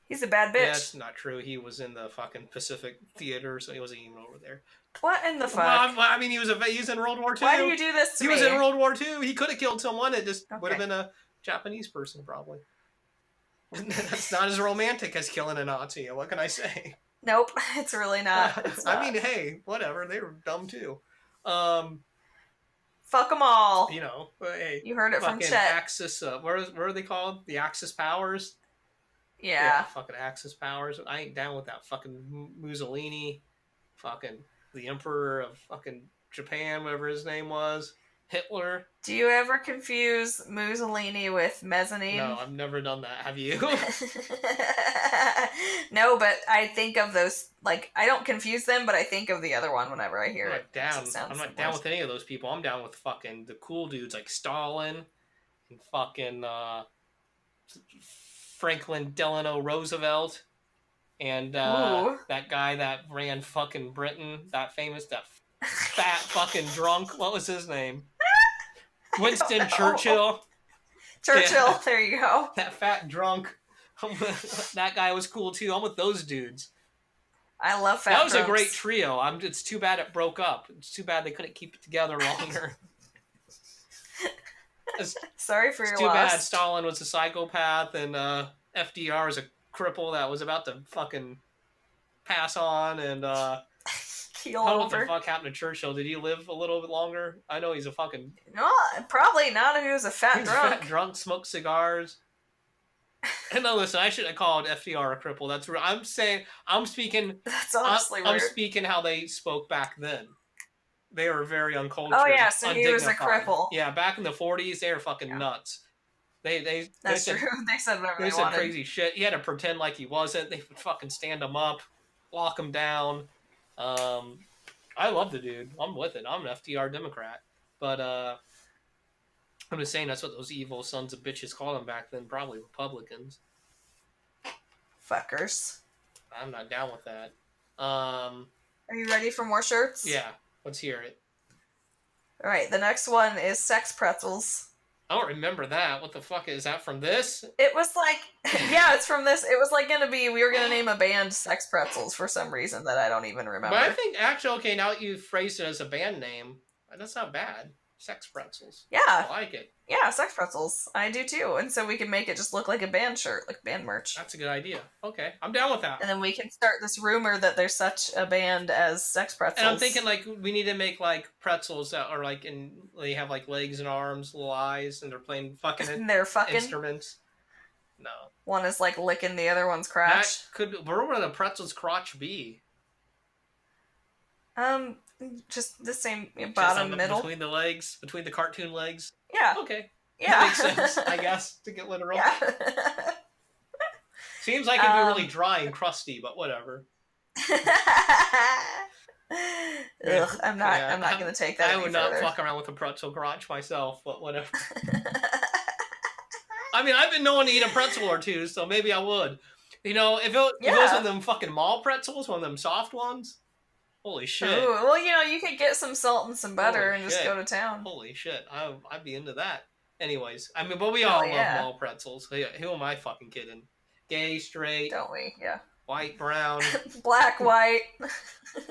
He's a bad bitch. Yeah, that's not true. He was in the fucking Pacific Theater, so he wasn't even over there. What in the fuck? Well, I mean, he was in World War II. Why do you do this to me? He was in World War II. He could have killed someone. It just would have been a Japanese person, probably. That's not as romantic as killing a Nazi. What can I say? Nope, it's really not. I mean, hey, whatever. They were dumb too. Fuck them all. Hey, you heard it from Chet. Axis. What are they called? The Axis powers. Yeah, fucking Axis powers. I ain't down with that fucking Mussolini. Fucking the Emperor of fucking Japan, whatever his name was. Hitler. Do you ever confuse Mussolini with mezzanine? No, I've never done that. Have you? No, but I think of those, I don't confuse them, but I think of the other one whenever I hear it. I'm not down with any of those people. I'm down with fucking the cool dudes like Stalin and fucking Franklin Delano Roosevelt and that guy that ran fucking Britain, that fat fucking drunk. What was his name? Winston Churchill. Yeah. There you go. That fat drunk. That guy was cool too. I'm with those dudes. I love fat drunks. That was a great trio. It's too bad it broke up. It's too bad they couldn't keep it together longer. Sorry for your loss. Too bad Stalin was a psychopath and FDR was a cripple that was about to fucking pass on and keel over. What the fuck happened to Churchill? Did he live a little bit longer? I know he's a fucking... No, probably not if he was a fat drunk. Fat drunk, smoked cigars. And no, listen, I shouldn't have called FDR a cripple. That's rude. I'm speaking... That's honestly weird. I'm speaking how they spoke back then. They were very uncultured. Oh yeah, so he was a cripple. Yeah, back in the 40s, they were fucking nuts. That's true. They said whatever they said wanted. Crazy shit. He had to pretend like he wasn't. They would fucking stand him up, lock him down. I love the dude. I'm with it. I'm an FDR Democrat. But I'm just saying that's what those evil sons of bitches called them back then. Probably Republicans. Fuckers. I'm not down with that. Are you ready for more shirts? Yeah. Let's hear it. All right. The next one is sex pretzels. I don't remember that. What the fuck is that from this? It was yeah, it's from this. It was we were gonna name a band Sex Pretzels for some reason that I don't even remember. But I think actually, okay, now that you phrased it as a band name, that's not bad. Sex pretzels. Yeah. I like it. Yeah, sex pretzels. I do too. And so we can make it just look like a band shirt, like band merch. That's a good idea. Okay, I'm down with that. And then we can start this rumor that there's such a band as sex pretzels. And I'm thinking like we need to make like pretzels that are like they have like legs and arms, little eyes, and they're playing fucking instruments. No. One is like licking the other one's crotch. Where would a pretzel's crotch be? Just the same bottom, middle. Between the legs, between the cartoon legs. Yeah. Okay. Yeah. That makes sense, I guess, to get literal. Yeah. Seems like it'd be really dry and crusty, but whatever. Ugh, I'm not gonna take that. I would not fuck around with a pretzel crotch myself, but whatever. I mean, I've been known to eat a pretzel or two, so maybe I would. You know, if it was one of them fucking mall pretzels, one of them soft ones. Holy shit. Ooh, well, you could get some salt and some butter and just go to town. Holy shit. I'd be into that. Anyways, I mean, but we all love mall pretzels. Who am I fucking kidding? Gay, straight. Don't we? Yeah. White, brown. Black, white.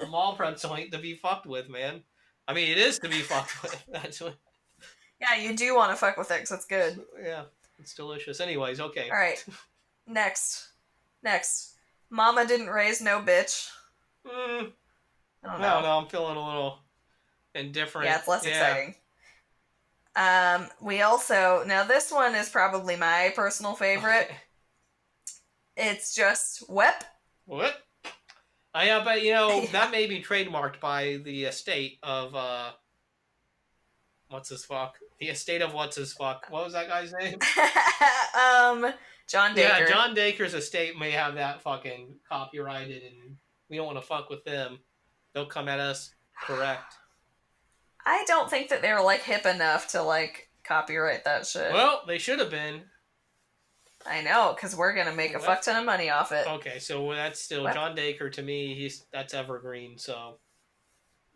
A mall pretzel ain't to be fucked with, man. I mean, it is to be fucked with. That's what... Yeah, you do want to fuck with it because it's good. Yeah, it's delicious. Anyways, okay. All right. Next. Mama didn't raise no bitch. I don't know. I'm feeling a little indifferent. Yeah, it's less exciting. We also... Now, this one is probably my personal favorite. Okay. It's just WEP. What? Yeah, but, that may be trademarked by the estate of, what's-his-fuck? The estate of what's-his-fuck. What was that guy's name? John Dacre. Yeah, John Dacre's estate may have that fucking copyrighted, and we don't want to fuck with them. They'll come at us correct. I don't think that they were, hip enough to, copyright that shit. Well, they should have been. I know, because we're going to make a fuck ton of money off it. Okay, so that's still... What? John Dacre, to me, that's evergreen, so...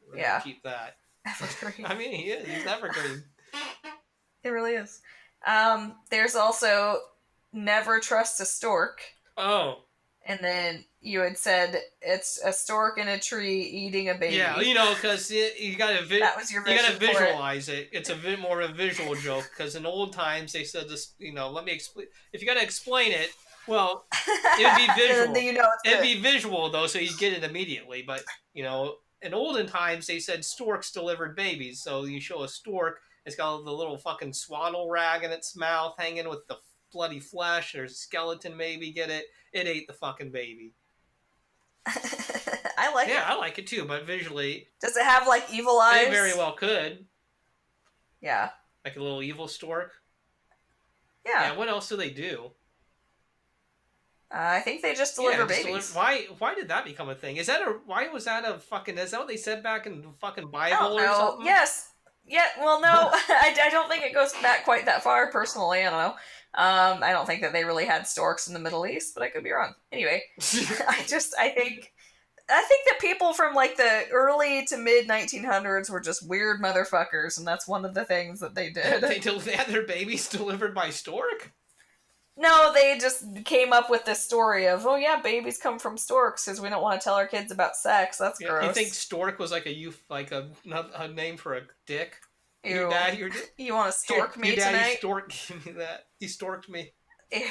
We're gonna keep that. Evergreen. I mean, he is. He's evergreen. It really is. There's also Never Trust a Stork. Oh. And then you had said it's a stork in a tree eating a baby. Yeah, because you gotta visualize it. It's a bit more of a visual joke. Because in old times they said this. Let me explain. If you gotta explain it, well, it'd be visual. It'd be visual though, so you get it immediately. But in olden times they said storks delivered babies. So you show a stork, it's got the little fucking swaddle rag in its mouth, hanging with the bloody flesh. There's a skeleton, maybe get it. It ate the fucking baby. I like it. Yeah, I like it too, but visually... Does it have, evil eyes? It very well could. Yeah. Like a little evil stork? Yeah. Yeah, what else do they do? I think they just deliver babies. Why did that become a thing? Why was that a fucking... Is that what they said back in the fucking Bible or something? Yes. Yeah, well, no. I don't think it goes back quite that far, personally. I don't know. I don't think that they really had storks in the Middle East, but I could be wrong. Anyway, I think that people from the early to mid 1900s were just weird motherfuckers, and that's one of the things that they did. They had their babies delivered by stork? No, they just came up with this story of, oh yeah, babies come from storks because we don't want to tell our kids about sex. That's gross. You think stork was a name for a dick? Ew. You want to stork me tonight? Your daddy storked me that. He storked me. Ew.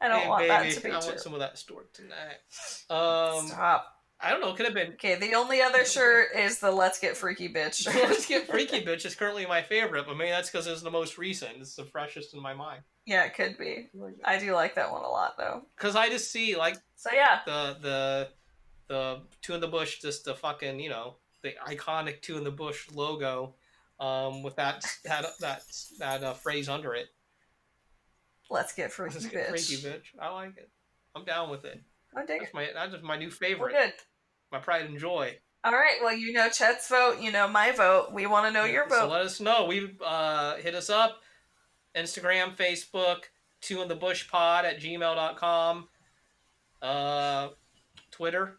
I don't want that to be true. I want some of that stork tonight. Stop. I don't know. Could have been. Okay, the only other shirt is the Let's Get Freaky Bitch. Let's Get Freaky Bitch is currently my favorite, but maybe that's because it's the most recent. It's the freshest in my mind. Yeah, it could be. I do like that one a lot, though. Because I just see, So, yeah. The Two in the Bush, just the fucking, the iconic Two in the Bush logo, with that phrase under it. Let's get freaky, Let's bitch. Get freaky, bitch. I like it. I'm down with it. That's just my new favorite. We're good. My pride and joy. All right. Well, Chet's vote. My vote. We want to know your vote. So let us know. Hit us up. Instagram, Facebook, twointhebushpod@gmail.com. Twitter.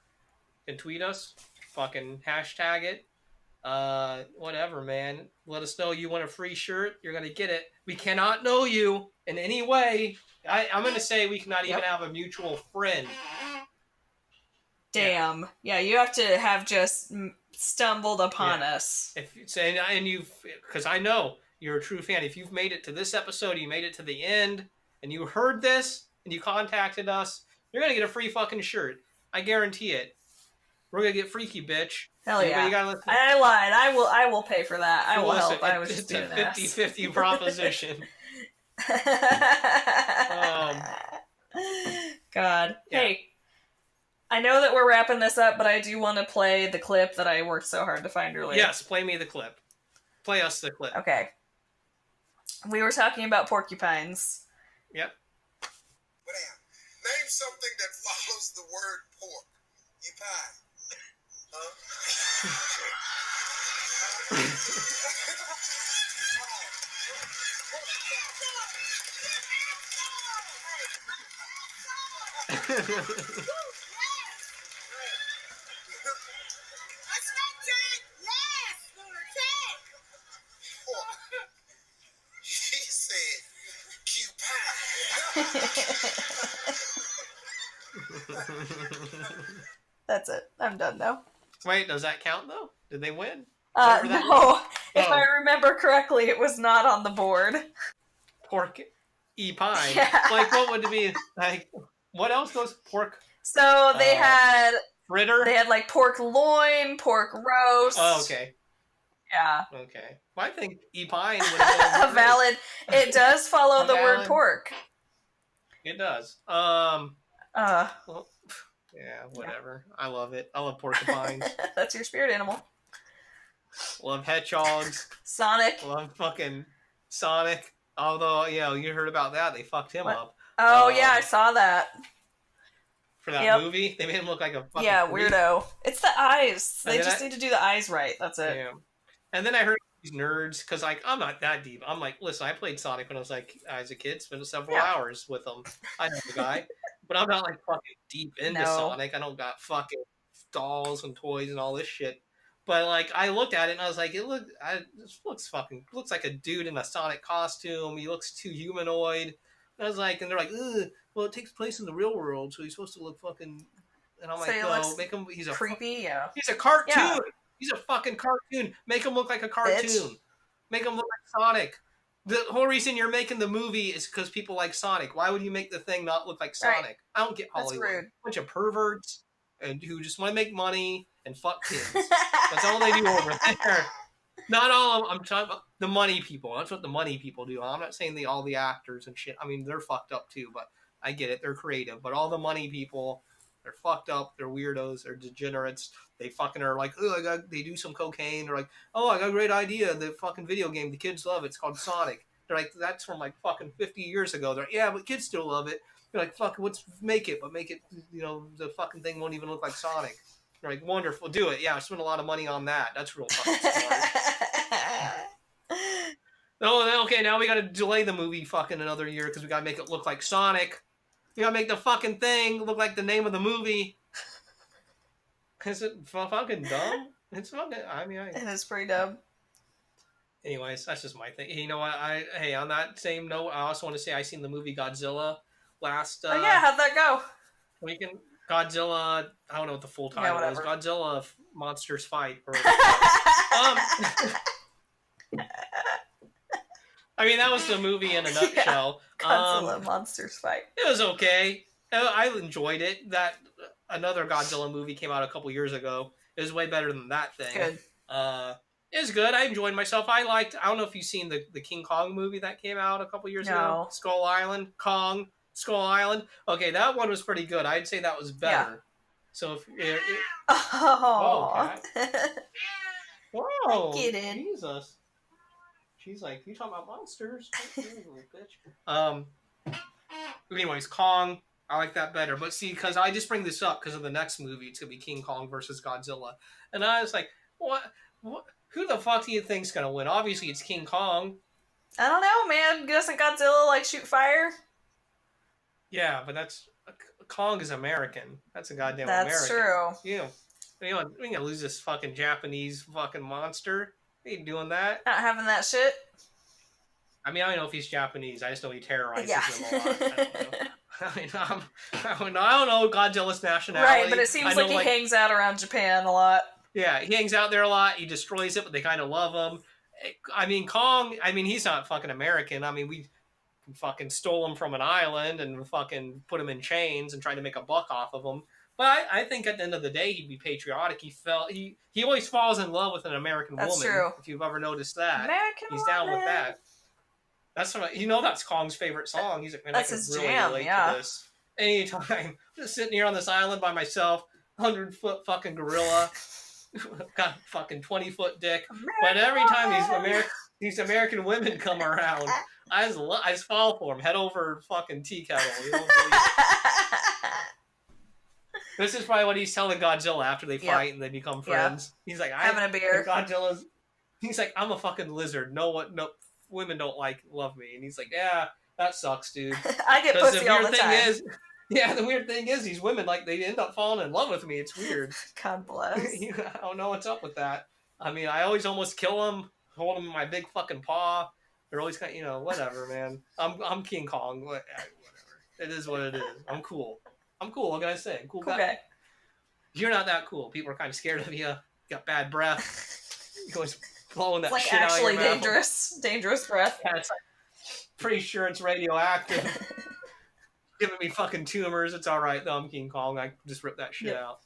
You can tweet us. Fucking hashtag it. Whatever, man. Let us know you want a free shirt. You're going to get it. We cannot know you in any way. I'm going to say we cannot even have a mutual friend. Damn. Yeah, you have to have just stumbled upon us. And you've, because I know you're a true fan. If you've made it to this episode, you made it to the end, and you heard this, and you contacted us, you're gonna get a free fucking shirt. I guarantee it. We're gonna get freaky, bitch. Hell yeah! I lied. I will pay for that. I will help. I was just doing a 50-50 proposition. God. Yeah. Hey, I know that we're wrapping this up, but I do want to play the clip that I worked so hard to find earlier. Yes, play me the clip. Play us the clip. Okay. We were talking about porcupines. Yep. Name something that follows the word pork. You pie. Huh? He said, "Q pie." That's it. I'm done now. Wait, does that count though? Did they win? No. If I remember correctly, it was not on the board. Pork pie. Yeah. Like, what would it be? Like, what else goes pork? So they had fritter. They had like pork loin, pork roast. Oh, okay. Yeah. Okay. Well, I think pine would have been valid. It does follow the word pork. It does. Well, yeah, whatever. Yeah. I love it. I love porcupines. That's your spirit animal. Love hedgehogs. Sonic. Love fucking Sonic. Although, you heard about that. They fucked him up. Oh, yeah, I saw that. For that movie? They made him look like a fucking weirdo. It's the eyes. They just need to do the eyes right. That's it. Yeah. And then I heard these nerds, because, like, I'm not that deep. I'm like, listen, I played Sonic when I was, like, as a kid. Spent several hours with him. I know the guy. But I'm not, like, fucking deep into Sonic. I don't got fucking dolls and toys and all this shit. But, like, I looked at it and I was like, this looks like a dude in a Sonic costume. He looks too humanoid. And I was like, and they're like, ugh, well, it takes place in the real world, so he's supposed to look fucking... And I'm so like, no, make him... He's a creepy, He's a cartoon! Yeah. He's a fucking cartoon. Make him look like a cartoon. Bitch. Make him look like Sonic. The whole reason you're making the movie is because people like Sonic. Why would you make the thing not look like Sonic? Right. I don't get Hollywood. That's rude. Bunch of perverts and who just want to make money and fuck kids. That's all they do over there. Not all of them. I'm talking about the money people. That's what the money people do. I'm not saying all the actors and shit. I mean, they're fucked up too, but I get it. They're creative. But all the money people, they're fucked up. They're weirdos. They're degenerates. They fucking are like, oh, they do some cocaine. They're like, oh, I got a great idea. The fucking video game, the kids love it. It's called Sonic. They're like, that's from like fucking 50 years ago. They're like, yeah, but kids still love it. They're like, fuck, make it, the fucking thing won't even look like Sonic. They're like, wonderful, do it. Yeah, I spent a lot of money on that. That's real fucking smart. Oh, okay, now we gotta delay the movie fucking another year because we gotta make it look like Sonic. We gotta make the fucking thing look like the name of the movie. Is it fucking dumb? It's fucking, it is pretty dumb. Anyways, that's just my thing. You know what? Hey, on that same note, I also want to say I seen the movie Godzilla last. Oh yeah, how'd that go? Weekend. Godzilla. I don't know what the full title is. Godzilla Monsters Fight. I mean, that was the movie in a nutshell. Godzilla Monsters Fight. It was okay. I enjoyed it. That another Godzilla movie came out a couple years ago. It was way better than that thing. Good. It was good. I enjoyed myself. I don't know if you've seen the King Kong movie that came out a couple years ago. Skull Island. Skull Island. Okay, that one was pretty good. I'd say that was better. Yeah. So if oh, whoa, I get it. Jesus. She's like, you talking about monsters? Bitch. Anyways, Kong. I like that better. But see, because I just bring this up because of the next movie. It's gonna be King Kong versus Godzilla, and I was like, what? Who the fuck do you think's gonna win? Obviously, it's King Kong. I don't know, man. Doesn't Godzilla shoot fire? Yeah, but Kong is American. That's a goddamn American. That's true. Yeah. We ain't gonna lose this fucking Japanese fucking monster. We ain't doing that. Not having that shit. I mean, I don't know if he's Japanese. I just know he terrorizes them a lot. I don't know Godzilla's nationality. Right, but it seems like he hangs out around Japan a lot. Yeah, he hangs out there a lot. He destroys it, but they kind of love him. I mean, Kong. I mean, he's not fucking American. I mean, we fucking stole him from an island and fucking put him in chains and tried to make a buck off of him. But I think at the end of the day, he'd be patriotic. He always falls in love with an American That's woman. true. If you've ever noticed that, American he's woman. down with that. That's what that's Kong's favorite song. He's like, man, That's I can his really jam, relate yeah. to this. Anytime, I'm just sitting here on this island by myself, 100-foot fucking gorilla, got a fucking 20-foot dick. But every time these American women come around, I just fall for them, head over fucking tea kettle. You don't believe it. This is probably what he's telling Godzilla after they fight and they become friends. He's like, having a beer. He's like, I'm a fucking lizard. No women don't love me. And he's like, yeah, that sucks, dude. I get pussy all the time. The weird thing is these women, they end up falling in love with me. It's weird. God bless. I don't know what's up with that. I mean, I always almost kill them, hold them in my big fucking paw. They're always kind of, whatever, man. I'm King Kong. Whatever. It is what it is. I'm cool. What can I say? Cool guy. You're not that cool. People are kind of scared of you. You got bad breath. You're always blowing that shit out of your mouth. It's dangerous breath. Yeah, it's pretty sure it's radioactive. Giving me fucking tumors. It's all right though. I'm King Kong. I just rip that shit out.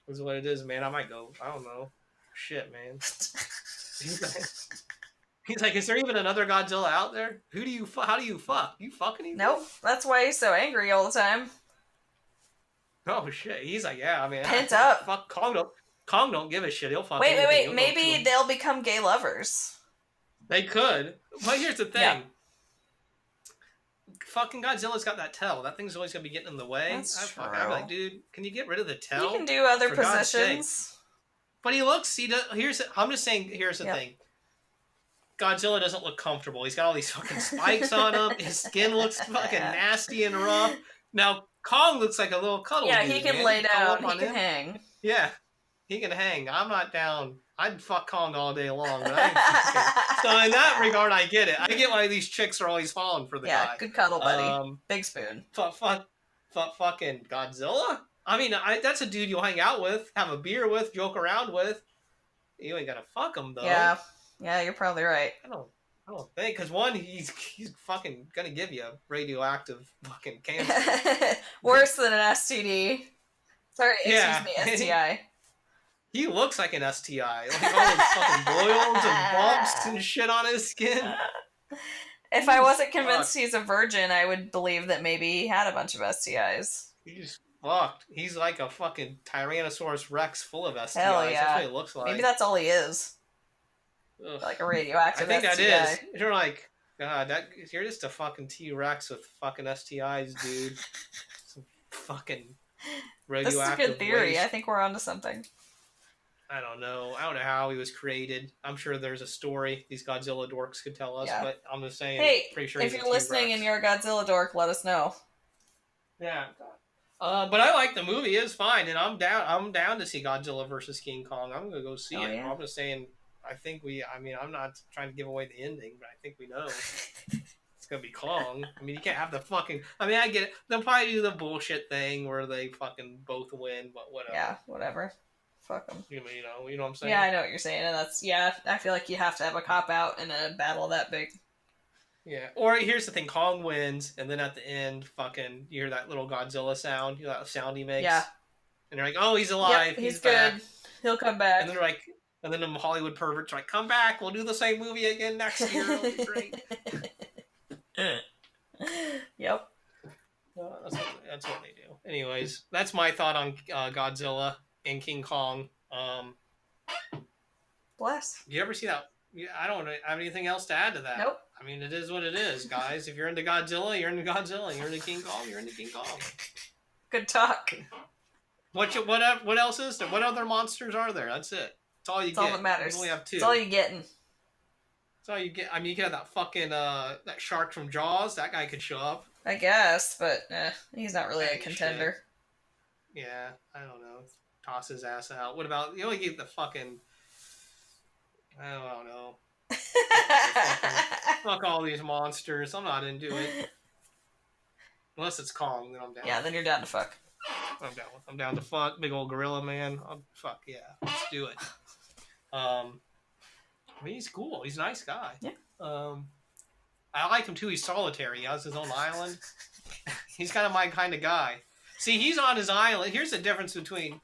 Is what it is, man. I might go. I don't know. Shit, man. He's like, is there even another Godzilla out there? How do you fuck? You fucking anything? Nope. That's why he's so angry all the time. Oh shit. He's like, yeah. I mean, pent up. Fuck Kong. Don't give a shit. He'll fuck. Wait. Maybe they'll become gay lovers. They could. But here's the thing. Yeah. Fucking Godzilla's got that tail. That thing's always gonna be getting in the way. That's true. I'm like, dude, can you get rid of the tail? You can do other positions. But I'm just saying. Here's the thing. Godzilla doesn't look comfortable. He's got all these fucking spikes on him. His skin looks fucking nasty and rough. Now Kong looks like a little cuddle. Yeah, dude, he can man. lay down. He can hang. Yeah, he can hang. I'm not down. I'd fuck Kong all day long. But so in that regard, I get it. I get why these chicks are always falling for the guy. Yeah, good cuddle buddy. Big spoon. Fucking Godzilla? I mean, that's a dude you'll hang out with, have a beer with, joke around with. You ain't gotta fuck him, though. Yeah, you're probably right. I don't think, because one, he's fucking gonna give you a radioactive fucking cancer. Worse than an STD. Excuse me, STI. He looks like an STI. Like all those fucking boils and bumps and shit on his skin. If I wasn't convinced he's a virgin, I would believe that maybe he had a bunch of STIs. He's fucked. He's like a fucking Tyrannosaurus Rex full of STIs. Hell yeah. That's what he looks like. Maybe that's all he is. Ugh. Like a radioactive I think STI. that is. You're like, God, you're just a fucking T-Rex with fucking STIs, dude. Some fucking radioactive This is a good theory. waste. I think we're onto something. I don't know how he was created. I'm sure there's a story these Godzilla dorks could tell us, but I'm just saying. Hey, pretty sure if you're listening and you're a Godzilla dork, let us know. Yeah. But I like the movie. It's fine, and I'm down to see Godzilla versus King Kong. I'm gonna go see it. Yeah. I'm just saying. I'm not trying to give away the ending, but I think we know it's gonna be Kong. I mean, you can't have the fucking. I mean, I get it. They'll probably do the bullshit thing where they fucking both win, but whatever. Yeah, whatever. Fuck them. You know what I'm saying? Yeah, I know what you're saying, and I feel like you have to have a cop out in a battle that big. Yeah. Or here's the thing: Kong wins, and then at the end, fucking, you hear that little Godzilla sound. You know that sound he makes. Yeah. And they're like, "Oh, he's alive. Yep, he's back. good. He'll come back." And they're like, and then the Hollywood perverts are like, "Come back. We'll do the same movie again next year. It'll be great." Yep. That's what they do. Anyways, that's my thought on Godzilla and King Kong. Bless. You ever see that? I don't have anything else to add to that. Nope. I mean, it is what it is, guys. If you're into Godzilla, you're into Godzilla. You're into King Kong, you're into King Kong. Good talk. What else is there? What other monsters are there? That's it. That's all you get. That's all that matters. You only have 2. That's all you're getting. That's all you get. I mean, you can have that fucking that shark from Jaws. That guy could show up. I guess, but he's not really a contender. Shit. Yeah, I don't know. Toss his ass out. What about, you only get the fucking, I don't know. Fuck all these monsters. I'm not into it. Unless it's Kong, then I'm down. Yeah, then you're down to fuck. I'm down to fuck big old gorilla man. Fuck yeah, let's do it. I mean, he's cool. He's a nice guy. Yeah. I like him too. He's solitary. He has his own island. He's kind of my kind of guy. See, he's on his island. Here's the difference between.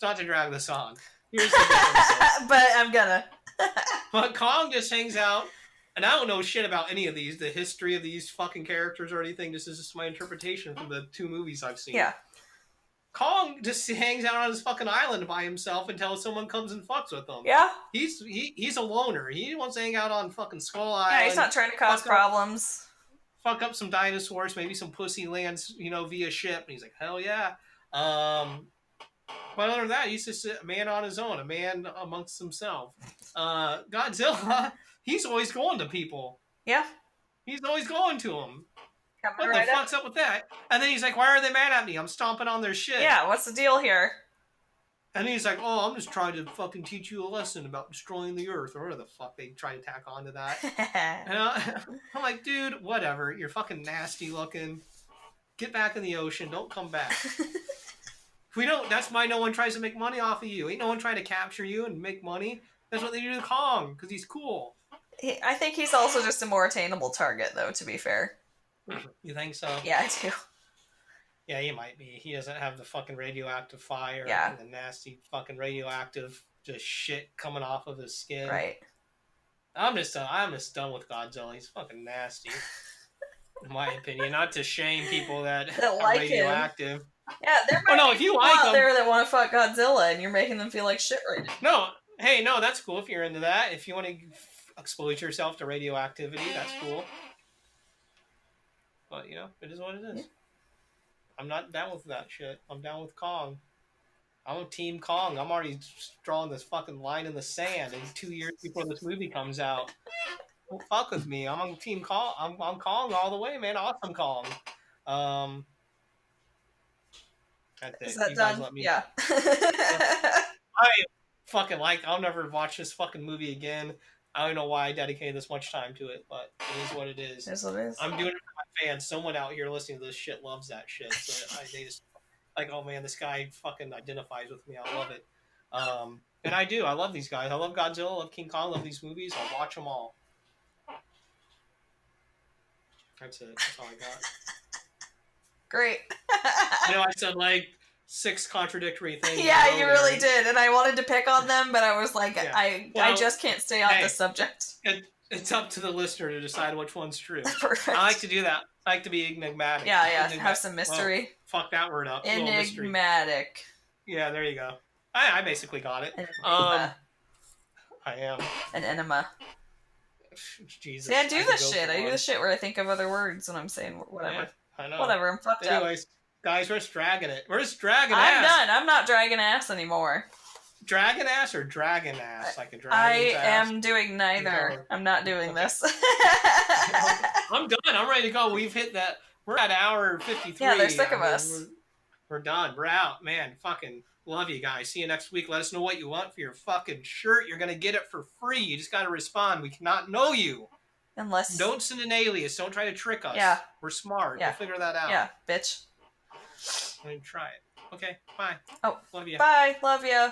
Not to drag this on. Here's the difference. But I'm gonna. But Kong just hangs out, and I don't know shit about any of these, the history of these fucking characters or anything. This is just my interpretation from the 2 movies I've seen. Yeah. Kong just hangs out on his fucking island by himself until someone comes and fucks with him. Yeah. He's a loner. He wants to hang out on fucking Skull Island. Yeah, he's not trying to cause problems. Fuck up some dinosaurs, maybe some pussy lands, via ship. And he's like, hell yeah. But other than that, he's just a man on his own, a man amongst himself. Godzilla, he's always going to people. Yeah. He's always going to them. What right the fuck's up with that? And then he's like, why are they mad at me? I'm stomping on their shit. Yeah, what's the deal here? And he's like, oh, I'm just trying to fucking teach you a lesson about destroying the earth, or whatever the fuck they try to tack onto that. And I'm like, dude, whatever. You're fucking nasty looking. Get back in the ocean. Don't come back. That's why no one tries to make money off of you. Ain't no one trying to capture you and make money. That's what they do to Kong, because he's cool. I think he's also just a more attainable target, though, to be fair. You think so? Yeah, I do. Yeah, he might be. He doesn't have the fucking radioactive fire and the nasty fucking radioactive just shit coming off of his skin. Right. I'm just done with Godzilla. He's fucking nasty. In my opinion. Not to shame people that are like radioactive. Him. Yeah, there might be if you people like out them, there that want to fuck Godzilla and you're making them feel like shit right now. No, that's cool if you're into that. If you want to expose yourself to radioactivity, that's cool. But, it is what it is. Yeah. I'm not down with that shit. I'm down with Kong. I'm Team Kong. I'm already drawing this fucking line in the sand. And 2 years before this movie comes out, don't fuck with me. I'm on Team Kong. I'm Kong all the way, man. Awesome Kong. That's it. Is that you done? Guys let me... Yeah. I fucking I'll never watch this fucking movie again. I don't know why I dedicated this much time to it, but it is what it is. It is what it is. I'm doing it for my fans. Someone out here listening to this shit loves that shit. So they just like, oh man, this guy fucking identifies with me. I love it. And I do. I love these guys. I love Godzilla. I love King Kong. I love these movies. I'll watch them all. That's it. That's all I got. Great. I said 6 contradictory things. Yeah, you really did, and I wanted to pick on them, but I was like, yeah. I just can't stay on this subject. It's up to the listener to decide which one's true. Perfect. I like to do that. I like to be enigmatic. Yeah, have some mystery. Fuck that word up. Enigmatic. Yeah, there you go. I basically got it. I am. An enema. Jesus. See, I do this shit. I do this shit where I think of other words when I'm saying whatever. Yeah, I know. Whatever, I'm fucked up. Anyways, guys, we're just dragging it. We're just dragging I'm ass. done. I'm not dragging ass anymore. Dragon ass or dragon ass? Like a dragon I am doing neither. I'm not doing this. I'm done. I'm ready to go. We've hit that. We're at hour 53. Yeah, they're sick of us. We're done. We're out. Man, fucking love you guys. See you next week. Let us know what you want for your fucking shirt. You're going to get it for free. You just got to respond. We cannot know you. Unless... Don't send an alias. Don't try to trick us. Yeah. We're smart. Yeah. We'll figure that out. Yeah, bitch. I'm going to try it. Okay, bye. Oh. Love you. Bye. Love you.